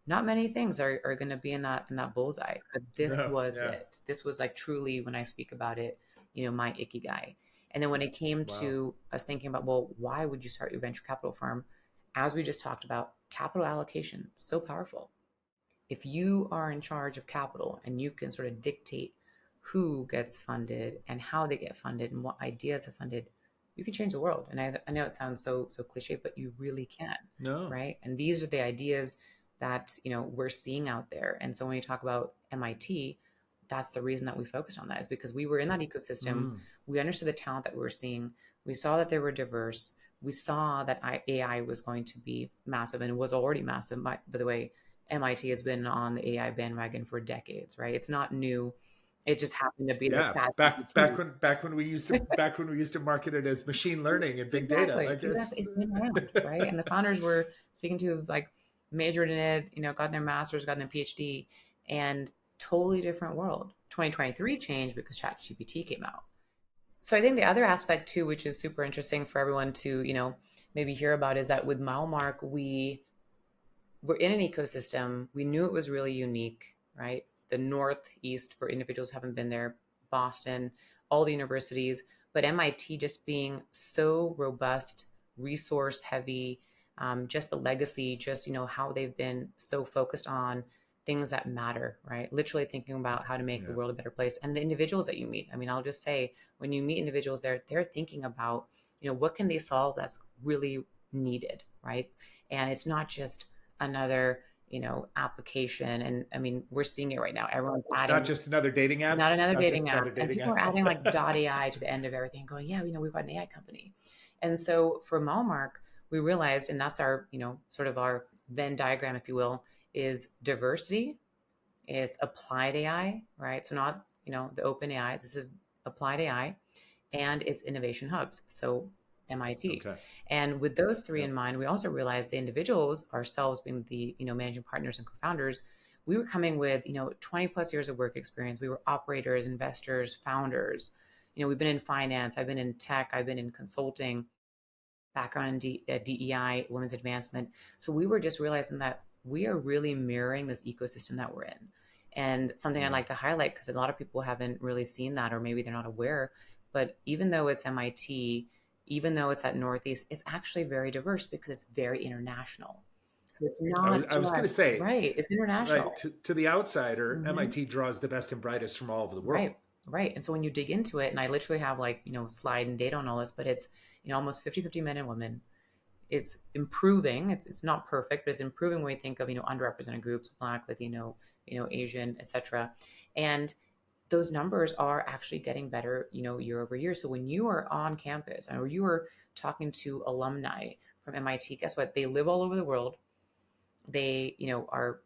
Speaker 2: Not many things are going to be in that bullseye, but this
Speaker 1: No.
Speaker 2: was
Speaker 1: Yeah.
Speaker 2: it. This was like truly, when I speak about it, my ikigai. And then when it came
Speaker 1: Wow.
Speaker 2: to us thinking about, well, why would you start your venture capital firm? As we just talked about, capital allocation, so powerful. If you are in charge of capital and you can sort of dictate who gets funded and how they get funded and what ideas are funded, you can change the world. And I know it sounds so cliche, but you really can,
Speaker 1: No.
Speaker 2: right? And these are the ideas that we're seeing out there. And so when you talk about MIT, that's the reason that we focused on that, is because we were in that ecosystem.
Speaker 1: Mm.
Speaker 2: We understood the talent that we were seeing. We saw that they were diverse. We saw that AI was going to be massive, and it was already massive. By the way, MIT has been on the AI bandwagon for decades, right? It's not new. It just happened to be like
Speaker 1: Yeah.
Speaker 2: chat
Speaker 1: Back
Speaker 2: GPT.
Speaker 1: when we used to market it as machine learning and big data.
Speaker 2: Exactly,
Speaker 1: Like
Speaker 2: exactly.
Speaker 1: it's
Speaker 2: It's been around, right? And the founders were speaking to, like, majored in it, gotten their master's, gotten their PhD, and totally different world. 2023 changed because ChatGPT came out. So I think the other aspect too, which is super interesting for everyone to, maybe hear about, is that with MileMark, we were in an ecosystem. We knew it was really unique, right? The Northeast, for individuals who haven't been there, Boston, all the universities, but MIT just being so robust, resource heavy, just the legacy, just, how they've been so focused on things that matter, right? Literally thinking about how to make the
Speaker 1: yeah.
Speaker 2: world a better place. And the individuals that you meet, I mean, I'll just say, when you meet individuals there, they're thinking about, what can they solve that's really needed, right? And it's not just another application. And I mean, we're seeing it right now. Everyone's
Speaker 1: It's not
Speaker 2: adding,
Speaker 1: just another dating app.
Speaker 2: not another
Speaker 1: Not just
Speaker 2: dating
Speaker 1: another
Speaker 2: app, and
Speaker 1: dating
Speaker 2: people are
Speaker 1: app.
Speaker 2: adding like .ai to the end of everything, going, yeah, we've got an AI company. And so for Malmark, we realized, and that's our sort of our Venn diagram, if you will, is diversity. It's applied AI, right? So not the open AIs. This is applied AI, and it's innovation hubs. So MIT.
Speaker 1: Okay.
Speaker 2: And with those three
Speaker 1: Yep.
Speaker 2: in mind, we also realized the individuals, ourselves being the managing partners and co-founders, we were coming with 20 plus years of work experience. We were operators, investors, founders. We've been in finance. I've been in tech. I've been in consulting, background in DEI, women's advancement. So we were just realizing that we are really mirroring this ecosystem that we're in. And something I'd
Speaker 1: Yeah.
Speaker 2: like to highlight, because a lot of people haven't really seen that, or maybe they're not aware, but even though it's MIT, even though it's at Northeast, it's actually very diverse because it's very international. So it's not
Speaker 1: I was going to
Speaker 2: just,
Speaker 1: say,
Speaker 2: right, it's
Speaker 1: right,
Speaker 2: international.
Speaker 1: to the outsider,
Speaker 2: Mhm.
Speaker 1: MIT draws the best and brightest from all over the world.
Speaker 2: Right, right. And so when you dig into it, and I literally have, like, slide and data on all this, but it's, almost 50-50 men and women. It's improving. It's not perfect, but it's improving when we think of, underrepresented groups, Black, Latino, Asian, etc. And those numbers are actually getting better, year over year. So when you are on campus or you are talking to alumni from MIT, guess what? They live all over the world. They, are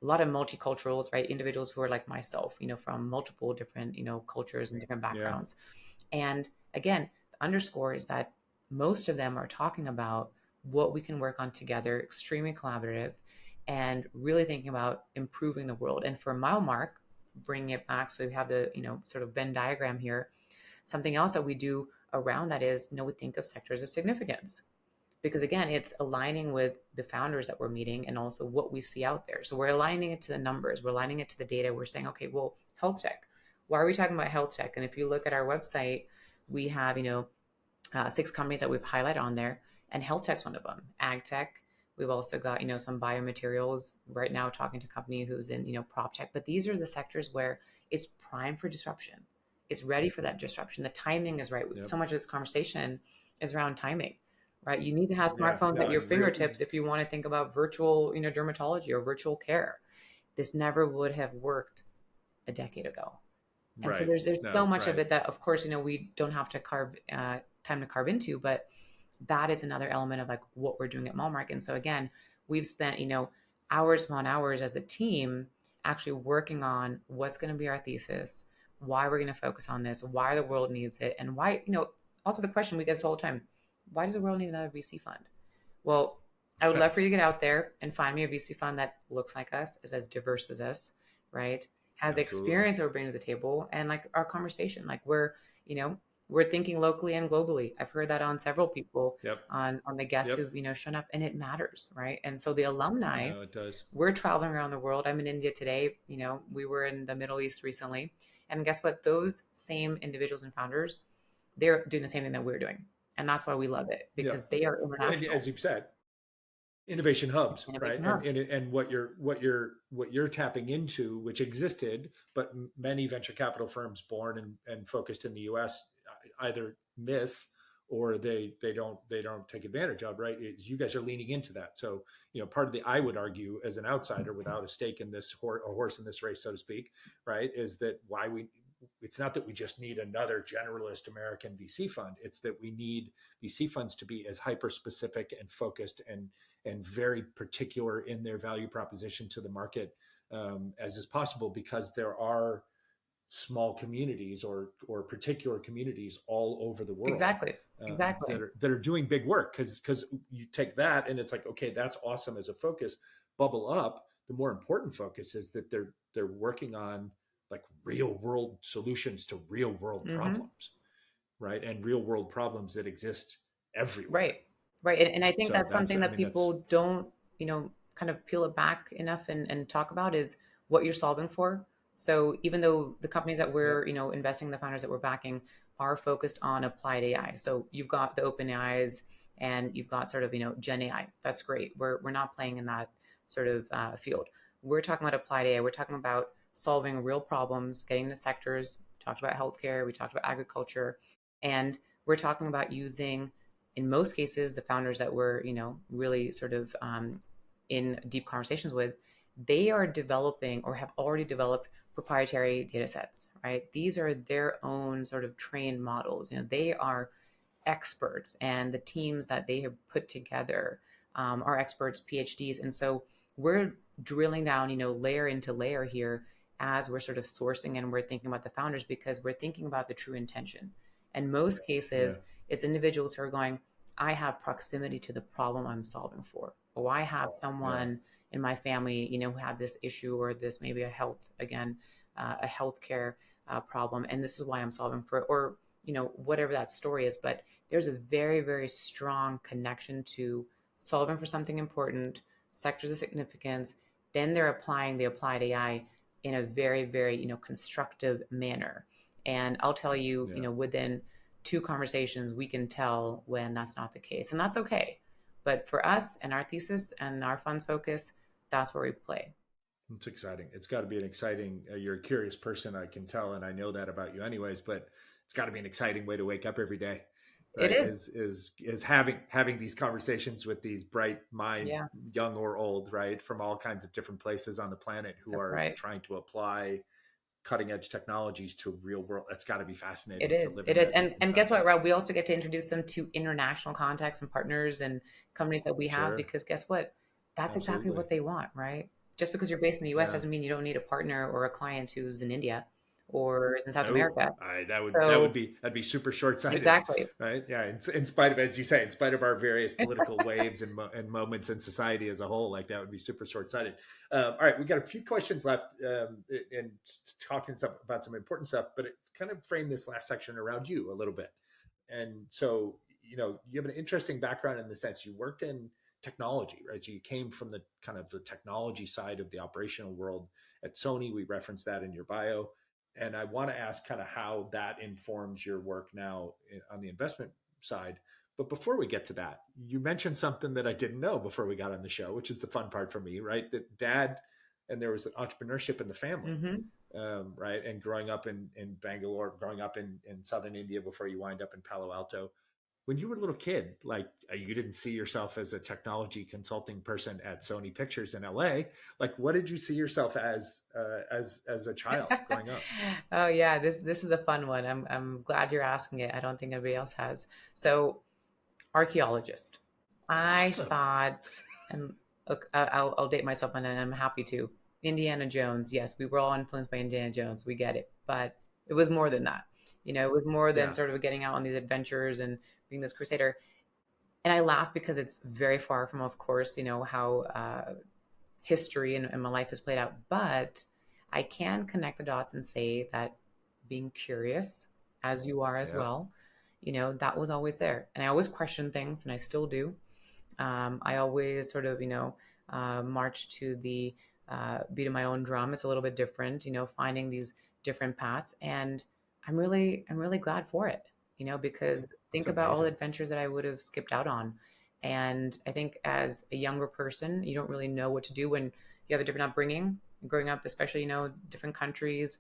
Speaker 2: a lot of multiculturals, right? Individuals who are like myself, from multiple different, cultures and different
Speaker 1: Yeah.
Speaker 2: backgrounds. And again, the underscore is that most of them are talking about what we can work on together, extremely collaborative, and really thinking about improving the world. And for MileMark, bringing it back, so we have the sort of Venn diagram here. Something else that we do around that is, we think of sectors of significance, because again, it's aligning with the founders that we're meeting and also what we see out there. So we're aligning it to the numbers, we're aligning it to the data. We're saying, okay, well, health tech, why are we talking about health tech? And if you look at our website, we have 6 companies that we've highlighted on there, and health tech's one of them. Ag tech, we've also got some biomaterials right now, talking to a company who's in prop tech. But these are the sectors where it's prime for disruption. It's ready for that disruption. The timing is right.
Speaker 1: Yep.
Speaker 2: So much of this conversation is around timing, right? You need to have
Speaker 1: Yeah.
Speaker 2: smartphones at
Speaker 1: Yeah.
Speaker 2: your fingertips if you want to think about virtual dermatology or virtual care. This never would have worked a decade ago. And so
Speaker 1: Right.
Speaker 2: there's so
Speaker 1: No.
Speaker 2: much of
Speaker 1: Right.
Speaker 2: it that, of course, we don't have to carve time to carve into, but that is another element of like what we're doing at MileMark. And so again, we've spent hours upon hours as a team actually working on what's going to be our thesis, why we're going to focus on this, why the world needs it, and why also the question we get this all the time: why does the world need another VC fund? Well, I would love for you to get out there and find me a VC fund that looks like us, is as diverse as us, right? has
Speaker 1: Absolutely.
Speaker 2: experience that we're bringing to the table, and like our conversation, like you know, we're thinking locally and globally. I've heard that on several people,
Speaker 1: Yep.
Speaker 2: on the guests
Speaker 1: Yep.
Speaker 2: who've, shown up, and it matters, right? And so the alumni,
Speaker 1: No, it does.
Speaker 2: we're traveling around the world. I'm in India today. We were in the Middle East recently. And guess what? Those same individuals and founders, they're doing the same thing that we're doing. And that's why we love it, because
Speaker 1: Yep.
Speaker 2: they are
Speaker 1: And
Speaker 2: international
Speaker 1: as you've said, innovation hubs, right?
Speaker 2: innovation
Speaker 1: and
Speaker 2: hubs.
Speaker 1: and and what you're tapping into, which existed, but many venture capital firms born and focused in the US either miss, or they don't take advantage of, right? Is you guys are leaning into that. So part of the, I would argue, as an outsider without a stake in this, a horse in this race, so to speak, right, is that why we it's not that we just need another generalist American VC fund. It's that we need VC funds to be as hyper specific and focused and very particular in their value proposition to the market, as is possible, because there are small communities or particular communities all over the world,
Speaker 2: Exactly.
Speaker 1: that
Speaker 2: Exactly.
Speaker 1: are doing big work, because you take that and it's like, okay, that's awesome as a focus. Bubble up, the more important focus is that they're working on like real world solutions to real world
Speaker 2: Hmm.
Speaker 1: problems, right? And real world problems that exist everywhere.
Speaker 2: Right. Right. And I think
Speaker 1: So
Speaker 2: that's
Speaker 1: that's,
Speaker 2: something
Speaker 1: I
Speaker 2: that
Speaker 1: mean, that's,
Speaker 2: people don't, kind of peel it back enough and talk about, is what you're solving for. So even though the companies that
Speaker 1: yep.
Speaker 2: we're, investing, the founders that we're backing are focused on applied AI. So you've got the open AIs and you've got sort of, Gen AI. That's great. We're not playing in that sort of field. We're talking about applied AI. We're talking about solving real problems, getting into sectors. We talked about healthcare. We talked about agriculture. And we're talking about using, in most cases, the founders that we're, really sort of in deep conversations with, they are developing or have already developed proprietary data sets, right? These are their own sort of trained models. They are experts, and the teams that they have put together are experts, PhDs. And so we're drilling down, layer into layer here, as we're sort of sourcing and we're thinking about the founders, because we're thinking about the true intention. In most
Speaker 1: Yeah.
Speaker 2: cases, it's individuals who are going, I have proximity to the problem I'm solving for, or I have
Speaker 1: Yeah.
Speaker 2: someone in my family, who had this issue, or this maybe a health, again, a healthcare problem, and this is why I'm solving for it, or whatever that story is. But there's a very, very strong connection to solving for something important, sectors of significance. Then they're applying the applied AI in a very, very, constructive manner. And I'll tell you,
Speaker 1: Yeah.
Speaker 2: within two conversations, we can tell when that's not the case. And that's okay. But for us and our thesis and our funds focus, that's where we play.
Speaker 1: It's exciting. It's got to be an exciting. You're a curious person, I can tell, and I know that about you, anyways. But it's got to be an exciting way to wake up every day,
Speaker 2: It
Speaker 1: right?
Speaker 2: is.
Speaker 1: Is having these conversations with these bright minds,
Speaker 2: Yeah,
Speaker 1: young or old, right, from all kinds of different places on the planet, who
Speaker 2: that's
Speaker 1: are
Speaker 2: right.
Speaker 1: trying to apply cutting edge technologies to real world. That's got to be
Speaker 2: It
Speaker 1: fascinating to
Speaker 2: is.
Speaker 1: live
Speaker 2: It
Speaker 1: in
Speaker 2: is.
Speaker 1: that
Speaker 2: And guess
Speaker 1: inside
Speaker 2: what,
Speaker 1: that.
Speaker 2: Rob? We also get to introduce them to international contacts and partners and companies that we have,
Speaker 1: Sure.
Speaker 2: because guess what? That's exactly
Speaker 1: Absolutely.
Speaker 2: what they want, right? Just because you're based in the US
Speaker 1: Yeah.
Speaker 2: doesn't mean you don't need a partner or a client who's in India or is in South
Speaker 1: No,
Speaker 2: America.
Speaker 1: that would
Speaker 2: So
Speaker 1: be, that'd be super short sighted,
Speaker 2: exactly.
Speaker 1: right? Yeah, in spite of, as you say, in spite of our various political waves and moments in society as a whole, like that would be super short sighted. All right, we got a few questions left, and talking about some important stuff, but it kind of framed this last section around you a little bit. And so, you have an interesting background in the sense you worked in technology, right? So you came from the kind of the technology side of the operational world at Sony. We referenced that in your bio. And I want to ask kind of how that informs your work now on the investment side. But before we get to that, you mentioned something that I didn't know before we got on the show, which is the fun part for me, right? That dad, and there was an entrepreneurship in the family,
Speaker 2: Hmm.
Speaker 1: right? And growing up in Bangalore, growing up in southern India before you wind up in Palo Alto. When you were a little kid, like you didn't see yourself as a technology consulting person at Sony Pictures in LA. Like, what did you see yourself as a child growing up?
Speaker 2: Oh yeah, this is a fun one. I'm glad you're asking it. I don't think everybody else has. So, archaeologist. I
Speaker 1: Awesome.
Speaker 2: thought, and look, I'll date myself, and I'm happy to. Indiana Jones. Yes, we were all influenced by Indiana Jones. We get it, but it was more than that. It was more than
Speaker 1: Yeah.
Speaker 2: sort of getting out on these adventures and being this crusader. And I laugh because it's very far from, of course, how history and my life has played out. But I can connect the dots and say that being curious, as you are as
Speaker 1: Yeah.
Speaker 2: well, that was always there. And I always question things, and I still do. I always sort of, march to the beat of my own drum. It's a little bit different, finding these different paths, and I'm really glad for it, because
Speaker 1: That's
Speaker 2: think about all the
Speaker 1: amazing.
Speaker 2: adventures that I would have skipped out on. And I think as a younger person, you don't really know what to do when you have a different upbringing, growing up, especially, different countries,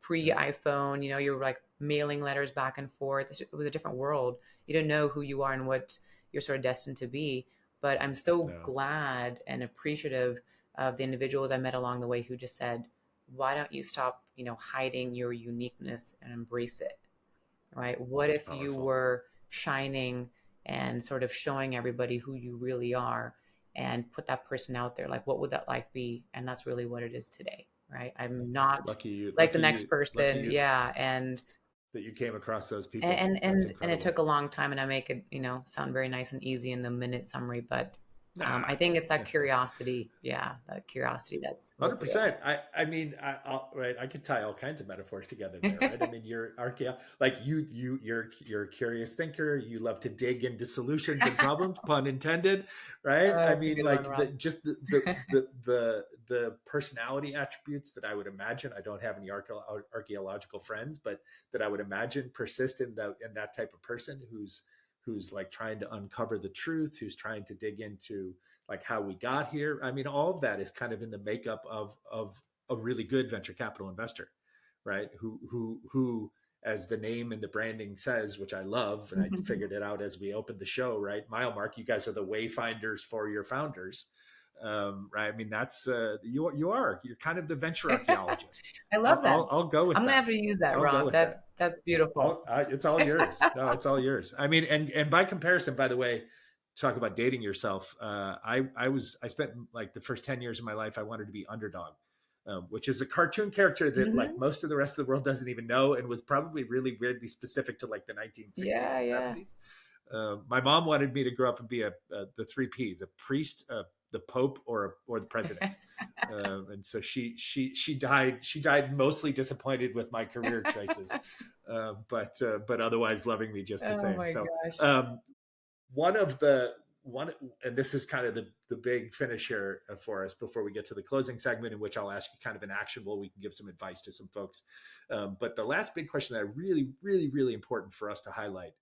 Speaker 2: pre
Speaker 1: Yeah.
Speaker 2: iPhone, you're like mailing letters back and forth. It was a different world. You didn't know who you are and what you're sort of destined to be. But I'm so
Speaker 1: No,
Speaker 2: glad and appreciative of the individuals I met along the way who just said, why don't you stop, hiding your uniqueness and embrace it? Right? What
Speaker 1: that's
Speaker 2: if you
Speaker 1: powerful.
Speaker 2: were shining and sort of showing everybody who you really are and put that person out there? Like, what would that life be? And that's really what it is today, right? I'm not
Speaker 1: Lucky you,
Speaker 2: like the
Speaker 1: lucky
Speaker 2: next
Speaker 1: you, lucky
Speaker 2: person.
Speaker 1: you
Speaker 2: Yeah. And
Speaker 1: that you came across those
Speaker 2: and
Speaker 1: people.
Speaker 2: and
Speaker 1: That's
Speaker 2: and, and it
Speaker 1: incredible.
Speaker 2: took a long time, and I make it sound very nice and easy in the minute summary, but
Speaker 1: Nah,
Speaker 2: I think it's that curiosity. Yeah, that curiosity that's
Speaker 1: hundred
Speaker 2: worth it all.
Speaker 1: percent. I mean, right. I could tie all kinds of metaphors together there, right? I mean, you're like you're a curious thinker. You love to dig into solutions and problems, pun intended, right? I
Speaker 2: That's a
Speaker 1: mean,
Speaker 2: good one,
Speaker 1: like
Speaker 2: Rob.
Speaker 1: just the personality attributes that I would imagine. I don't have any archaeological friends, but that I would imagine persist in that type of person who's like trying to uncover the truth, who's trying to dig into like how we got here. I mean, all of that is kind of in the makeup of a really good venture capital investor, right? Who, as the name and the branding says, which I love, and I figured it out as we opened the show, right? MileMark, you guys are the wayfinders for your founders, right? I mean, that's you're kind of the venture archaeologist.
Speaker 2: I love that.
Speaker 1: I'll go
Speaker 2: I'm
Speaker 1: with
Speaker 2: gonna have
Speaker 1: that.
Speaker 2: to use that,
Speaker 1: I'll go
Speaker 2: Rob.
Speaker 1: with that.
Speaker 2: That's beautiful.
Speaker 1: It's all yours. No, it's all yours. I mean, and by comparison, by the way, talk about dating yourself. I spent like the first 10 years of my life. I wanted to be underdog, which is a cartoon character that like
Speaker 2: Hmm.
Speaker 1: most of the rest of the world doesn't even know, and was probably really weirdly specific to like the 1960s
Speaker 2: Yeah,
Speaker 1: and
Speaker 2: yeah.
Speaker 1: 70s. My mom wanted me to grow up and be the three P's: a priest, the Pope, or the president. And so she died mostly disappointed with my career choices, but otherwise loving me just the
Speaker 2: Oh
Speaker 1: same.
Speaker 2: my
Speaker 1: So
Speaker 2: gosh.
Speaker 1: um, one of the one, and this is kind of the big finish here for us before we get to the closing segment, in which I'll ask you kind of an actionable. We can give some advice to some folks, but the last big question that I really important for us to highlight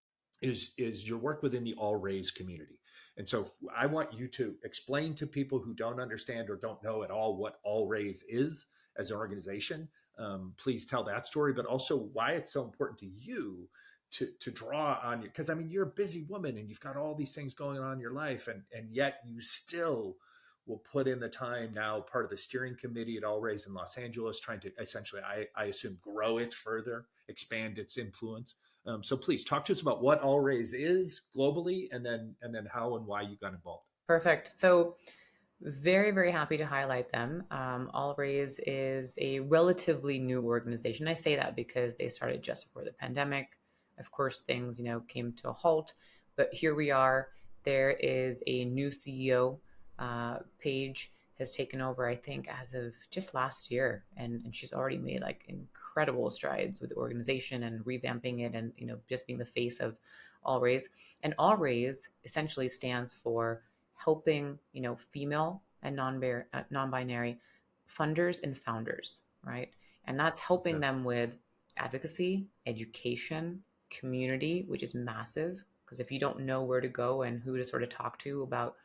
Speaker 1: is your work within the all raise community. And so I want you to explain to people who don't understand or don't know at all what all raise is as an organization. Please tell that story, but also why it's so important to you to draw on you, because I mean you're a busy woman and you've got all these things going on in your life, and yet you still will put in the time, now part of the steering committee at All Raise in Los Angeles, trying to essentially, I assume, grow it further, expand its influence. So please talk to us about what All Raise is globally, and then how and why you got involved.
Speaker 2: Perfect. So very, very happy to highlight them. All Raise is a relatively new organization. I say that because they started just before the pandemic. Of course, things, came to a halt, but here we are. There is a new CEO. Paige has taken over, I think, as of just last year, and she's already made like incredible strides with the organization and revamping it, and just being the face of All Raise. And All Raise essentially stands for helping female and non-binary funders and founders, right? And that's helping
Speaker 1: Okay.
Speaker 2: them with advocacy, education, community, which is massive, because if you don't know where to go and who to sort of talk to about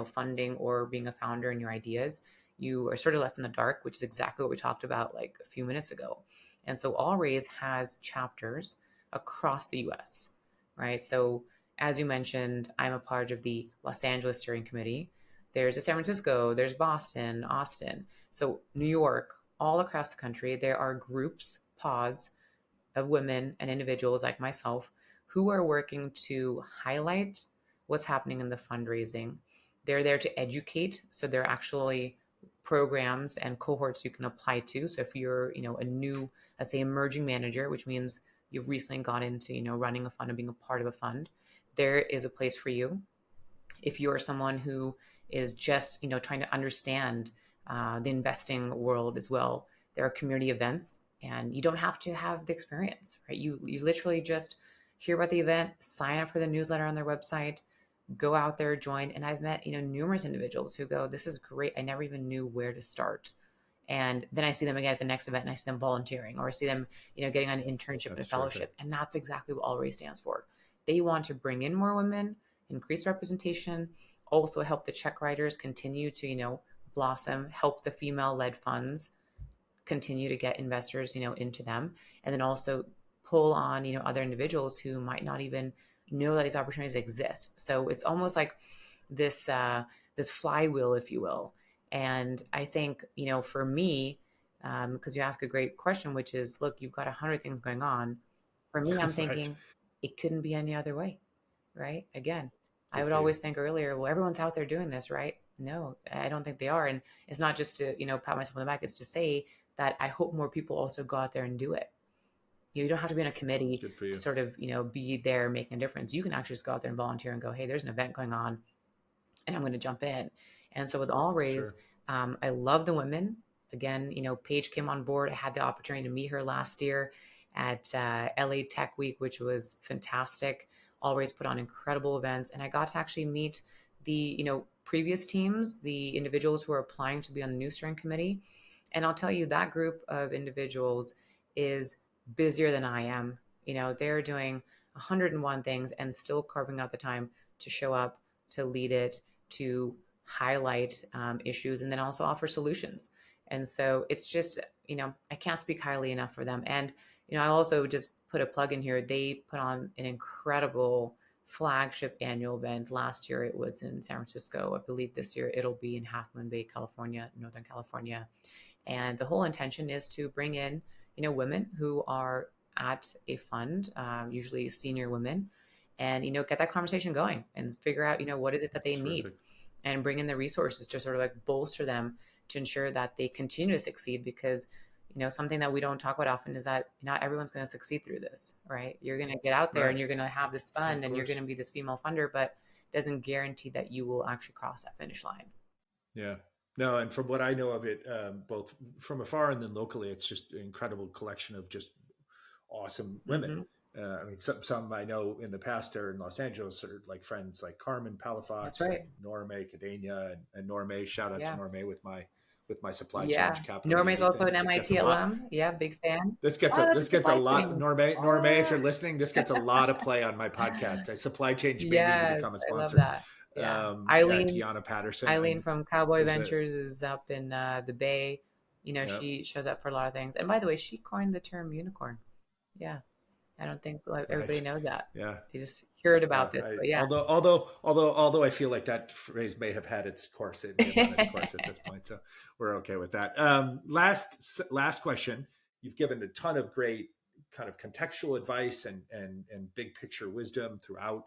Speaker 2: funding or being a founder and your ideas, you are sort of left in the dark, which is exactly what we talked about like a few minutes ago. And so All Raise has chapters across the US, right? So as you mentioned, I'm a part of the Los Angeles steering committee. There's a San Francisco, there's Boston, Austin. So New York, all across the country, there are groups, pods of women and individuals like myself who are working to highlight what's happening in the fundraising. They're there to educate. So they're actually programs and cohorts you can apply to. So if you're, a new, let's say, emerging manager, which means you've recently got into, running a fund and being a part of a fund, there is a place for you. If you're someone who is just trying to understand the investing world as well, There are community events, and you don't have to have the experience, right? You literally just hear about the event, sign up for the newsletter on their website, go out there, join. And I've met, numerous individuals who go, this is great. I never even knew where to start. And then I see them again at the next event and I see them volunteering, or I see them, getting on an internship and a
Speaker 1: That's
Speaker 2: fellowship.
Speaker 1: terrific.
Speaker 2: And that's exactly what All Race stands for. They want to bring in more women, increase representation, also help the check writers continue to, blossom, help the female led funds continue to get investors, into them, and then also pull on, other individuals who might not even know that these opportunities exist. So it's almost like this flywheel, if you will. And I think, for me, because you ask a great question, which is, look, you've got 100 things going on. For me, I'm
Speaker 1: Right.
Speaker 2: thinking it couldn't be any other way, right? Again, I
Speaker 1: Good
Speaker 2: would
Speaker 1: for you.
Speaker 2: always think earlier, well, everyone's out there doing this, right? No, I don't think they are. And it's not just to, pat myself on the back. It's to say that I hope more people also go out there and do it. You don't have to be in a committee
Speaker 1: Good for
Speaker 2: to
Speaker 1: you.
Speaker 2: sort of, be there making a difference. You can actually just go out there and volunteer and go, hey, there's an event going on and I'm going to jump in. And so with All Raise,
Speaker 1: Sure.
Speaker 2: I love the women. Again, Paige came on board. I had the opportunity to meet her last year at LA Tech Week, which was fantastic. All Raise put on incredible events. And I got to actually meet the, previous teams, the individuals who are applying to be on the new steering committee. And I'll tell you, that group of individuals is busier than I am. They're doing 101 things and still carving out the time to show up, to lead it, to highlight issues, and then also offer solutions. And so it's just, I can't speak highly enough for them. And, I also just put a plug in here. They put on an incredible flagship annual event. Last year it was in San Francisco. I believe this year it'll be in Half Moon Bay, California, Northern California. And the whole intention is to bring in, women who are at a fund, usually senior women, and, get that conversation going and figure out, what is it that they
Speaker 1: That's
Speaker 2: need,
Speaker 1: terrific.
Speaker 2: and bring in the resources to sort of like bolster them to ensure that they continue to succeed. Because, something that we don't talk about often is that not everyone's going to succeed through this, right? You're going to get out there and
Speaker 1: Right.
Speaker 2: you're going to have this
Speaker 1: Of
Speaker 2: fund and you're
Speaker 1: course.
Speaker 2: going to be this female funder, but doesn't guarantee that you will actually cross that finish line.
Speaker 1: Yeah. No, and from what I know of it, both from afar and then locally, it's just an incredible collection of just awesome women.
Speaker 2: Mm-hmm.
Speaker 1: I mean, some I know in the past are in Los Angeles are like friends like Carmen
Speaker 2: That's
Speaker 1: Palafox and
Speaker 2: right.
Speaker 1: Norme Cadena and Norme. Shout out to
Speaker 2: Yeah.
Speaker 1: Norme with my supply
Speaker 2: Yeah.
Speaker 1: change capital
Speaker 2: Norma's
Speaker 1: easy
Speaker 2: also an
Speaker 1: thing. It gets a
Speaker 2: MIT
Speaker 1: lot.
Speaker 2: alum. Yeah. Big fan. Oh, that's a
Speaker 1: This gets a
Speaker 2: supply
Speaker 1: lot.
Speaker 2: chain.
Speaker 1: Norme, if
Speaker 2: Oh,
Speaker 1: you're listening, this gets a lot of play on my podcast. A supply change may need to become
Speaker 2: yes.
Speaker 1: a
Speaker 2: I love
Speaker 1: sponsor.
Speaker 2: that. Yeah.
Speaker 1: Yeah,
Speaker 2: Eileen,
Speaker 1: Kiana Patterson.
Speaker 2: Eileen from Cowboy
Speaker 1: Is a
Speaker 2: Ventures is up in the Bay.
Speaker 1: yeah.
Speaker 2: She shows up for a lot of things. And by the way, she coined the term unicorn. Yeah. I don't think everybody
Speaker 1: Right.
Speaker 2: knows that.
Speaker 1: Yeah.
Speaker 2: They just heard
Speaker 1: No,
Speaker 2: about this,
Speaker 1: I
Speaker 2: but yeah.
Speaker 1: although I feel like that phrase may have had its course, it may have run its course at this point, so we're okay with that. Last question. You've given a ton of great kind of contextual advice and big picture wisdom throughout.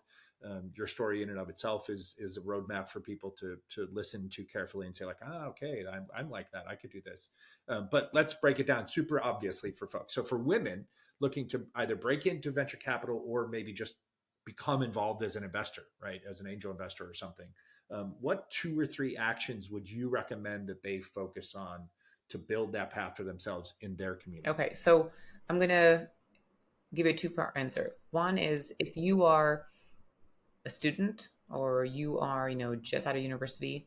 Speaker 1: Your story in and of itself is a roadmap for people to listen to carefully and say like, okay, I'm like that. I could do this. But let's break it down super obviously for folks. So for women looking to either break into venture capital or maybe just become involved as an investor, right? As an angel investor or something. What 2 or 3 actions would you recommend that they focus on to build that path for themselves in their community?
Speaker 2: Okay. So I'm going to give you a two-part answer. One is, if you are a student or you are, just out of university,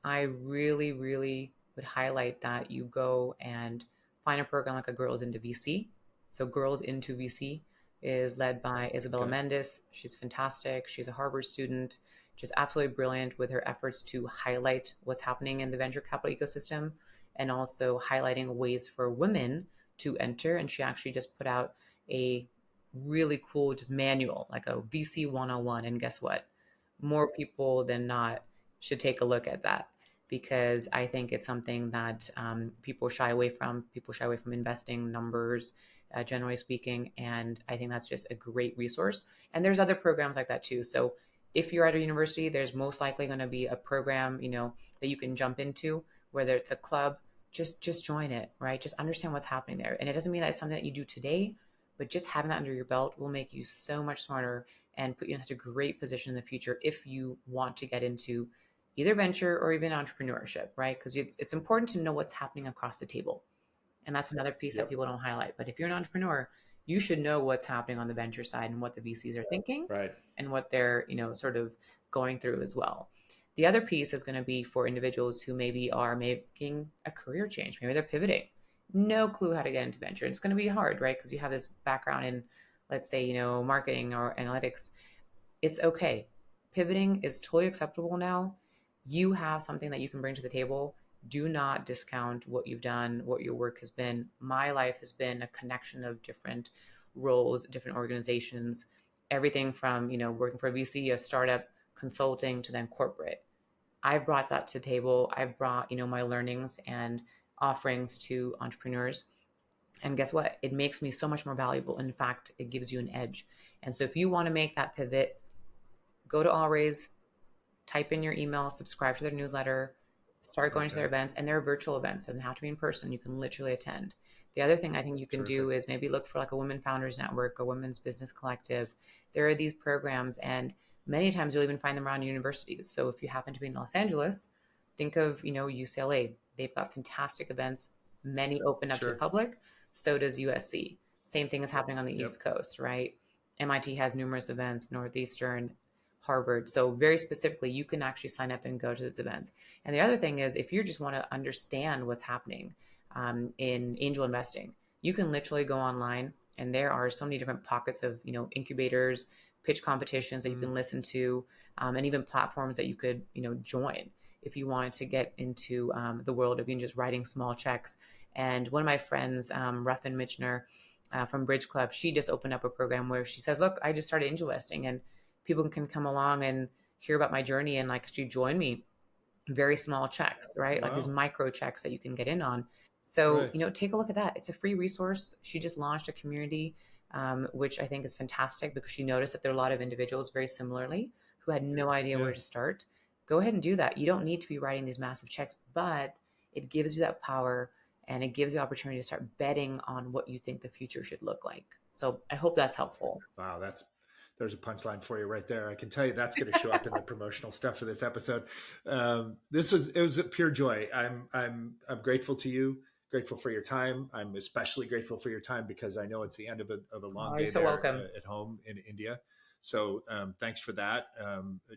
Speaker 2: I really, really would highlight that you go and find a program like a Girls into VC. So Girls into VC is led by Isabella
Speaker 1: Okay.
Speaker 2: Mendes. She's fantastic. She's a Harvard student. She's absolutely brilliant with her efforts to highlight what's happening in the venture capital ecosystem and also highlighting ways for women to enter. And she actually just put out a really cool just manual, like a VC 101. And guess what? More people than not should take a look at that, because I think it's something that people shy away from. People shy away from investing numbers, generally speaking. And I think that's just a great resource. And there's other programs like that too. So if you're at a university, there's most likely going to be a program, that you can jump into, whether it's a club, just join it, right? Just understand what's happening there. And it doesn't mean that it's something that you do today, but just having that under your belt will make you so much smarter and put you in such a great position in the future if you want to get into either venture or even entrepreneurship, right? Because it's important to know what's happening across the table. And that's another piece that
Speaker 1: Yep.
Speaker 2: people don't highlight. But if you're an entrepreneur, you should know what's happening on the venture side and what the VCs are thinking
Speaker 1: Right.
Speaker 2: and what they're, sort of going through as well. The other piece is going to be for individuals who maybe are making a career change. Maybe they're pivoting. No clue how to get into venture. It's going to be hard, right? Because you have this background in, let's say, marketing or analytics. It's okay. Pivoting is totally acceptable now. You have something that you can bring to the table. Do not discount what you've done, what your work has been. My life has been a connection of different roles, different organizations, everything from, working for a VC, a startup, consulting, to then corporate. I've brought that to the table. I've brought, my learnings and offerings to entrepreneurs. And guess what? It makes me so much more valuable. In fact, it gives you an edge. And so if you want to make that pivot, go to Allraise, type in your email, subscribe to their newsletter, start going to their events. And they're virtual events. It doesn't have to be in person. You can literally attend. The other thing I think you can do is maybe look for like a Women Founders Network, a Women's Business Collective. There are these programs, and many times you'll even find them around universities. So if you happen to be in Los Angeles, think of, UCLA. They've got fantastic events. Many open up to the public. So does USC. Same thing is happening on the East Coast, right? MIT has numerous events, Northeastern, Harvard. So very specifically, you can actually sign up and go to these events. And the other thing is, if you just want to understand what's happening in angel investing, you can literally go online, and there are so many different pockets of, incubators, pitch competitions that you can listen to, and even platforms that you could, join if you wanted to get into the world of even just writing small checks. And one of my friends, Ruffin Michener from Bridge Club, she just opened up a program where she says, look, I just started angel investing, and people can come along and hear about my journey and like actually join me. Very small checks, right? Wow. Like these micro checks that you can get in on. So, take a look at that. It's a free resource. She just launched a community, which I think is fantastic because she noticed that there are a lot of individuals very similarly who had no idea where to start. Go ahead and do that. You don't need to be writing these massive checks, but it gives you that power and it gives you the opportunity to start betting on what you think the future should look like. So I hope that's helpful.
Speaker 1: Wow, there's a punchline for you right there. I can tell you that's going to show up in the promotional stuff for this episode. It was a pure joy. I'm grateful to you. Grateful for your time. I'm especially grateful for your time because I know it's the end of a long day
Speaker 2: so welcome.
Speaker 1: At home in India. So thanks for that.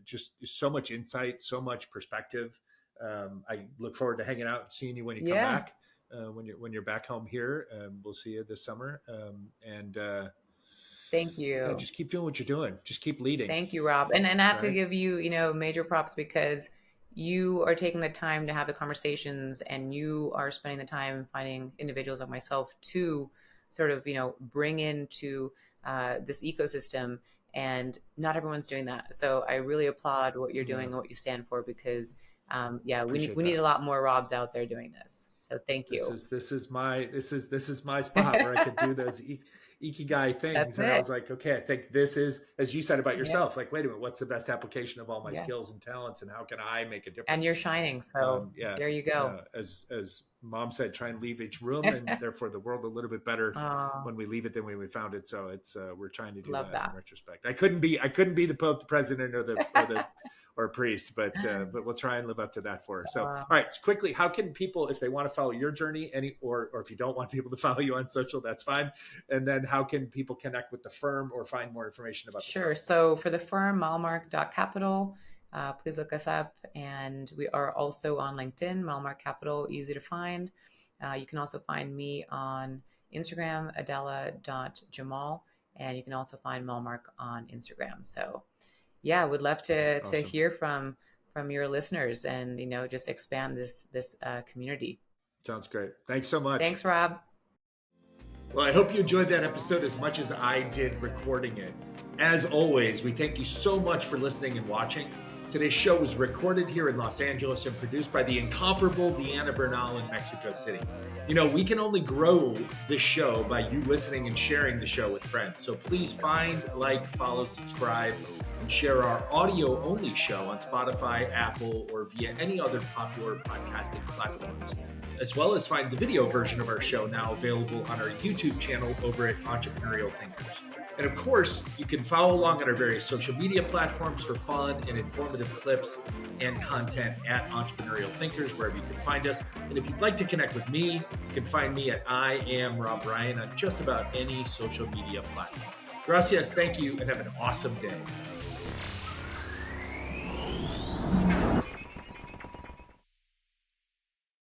Speaker 1: Just so much insight, so much perspective. I look forward to hanging out and seeing you when you come back. When you're back home here, we'll see you this summer.
Speaker 2: Thank you.
Speaker 1: Just keep doing what you're doing. Just keep leading.
Speaker 2: Thank you, Rob. And I have to give you, major props because you are taking the time to have the conversations and you are spending the time finding individuals like myself to sort of, bring into this ecosystem. And not everyone's doing that. So I really applaud what you're doing and what you stand for because we need a lot more Robs out there doing this. So thank you.
Speaker 1: This is my spot where I could do those ikigai things.
Speaker 2: That's
Speaker 1: and
Speaker 2: it.
Speaker 1: I was like, okay, I think this is, as you said about yourself, like, wait a minute, what's the best application of all my skills and talents and how can I make a difference?
Speaker 2: And you're shining. So there you go.
Speaker 1: As Mom said, try and leave each room and therefore the world a little bit better when we leave it than when we found it. So it's, we're trying to do that in retrospect. I couldn't be the Pope, the president, or a priest, but we'll try and live up to that for her. So, all right, quickly, how can people, if they want to follow your journey, or if you don't want people to follow you on social, that's fine. And then how can people connect with the firm or find more information about the firm?
Speaker 2: So for the firm, MileMark.capital, please look us up. And we are also on LinkedIn, MileMark Capital, easy to find. You can also find me on Instagram, Adela.Jamal, and you can also find MileMark on Instagram. So yeah, would love to hear from your listeners and, just expand this community.
Speaker 1: Sounds great. Thanks so much.
Speaker 2: Thanks, Rob.
Speaker 1: Well, I hope you enjoyed that episode as much as I did recording it. As always, we thank you so much for listening and watching. Today's show was recorded here in Los Angeles and produced by the incomparable Deanna Bernal in Mexico City. We can only grow this show by you listening and sharing the show with friends. So please find, follow, subscribe, and share our audio-only show on Spotify, Apple, or via any other popular podcasting platforms, as well as find the video version of our show now available on our YouTube channel over at Entrepreneurial Thinkers. And of course, you can follow along on our various social media platforms for fun and informative clips and content at Entrepreneurial Thinkers, wherever you can find us. And if you'd like to connect with me, you can find me at I am Rob Ryan on just about any social media platform. Gracias, thank you, and have an awesome day.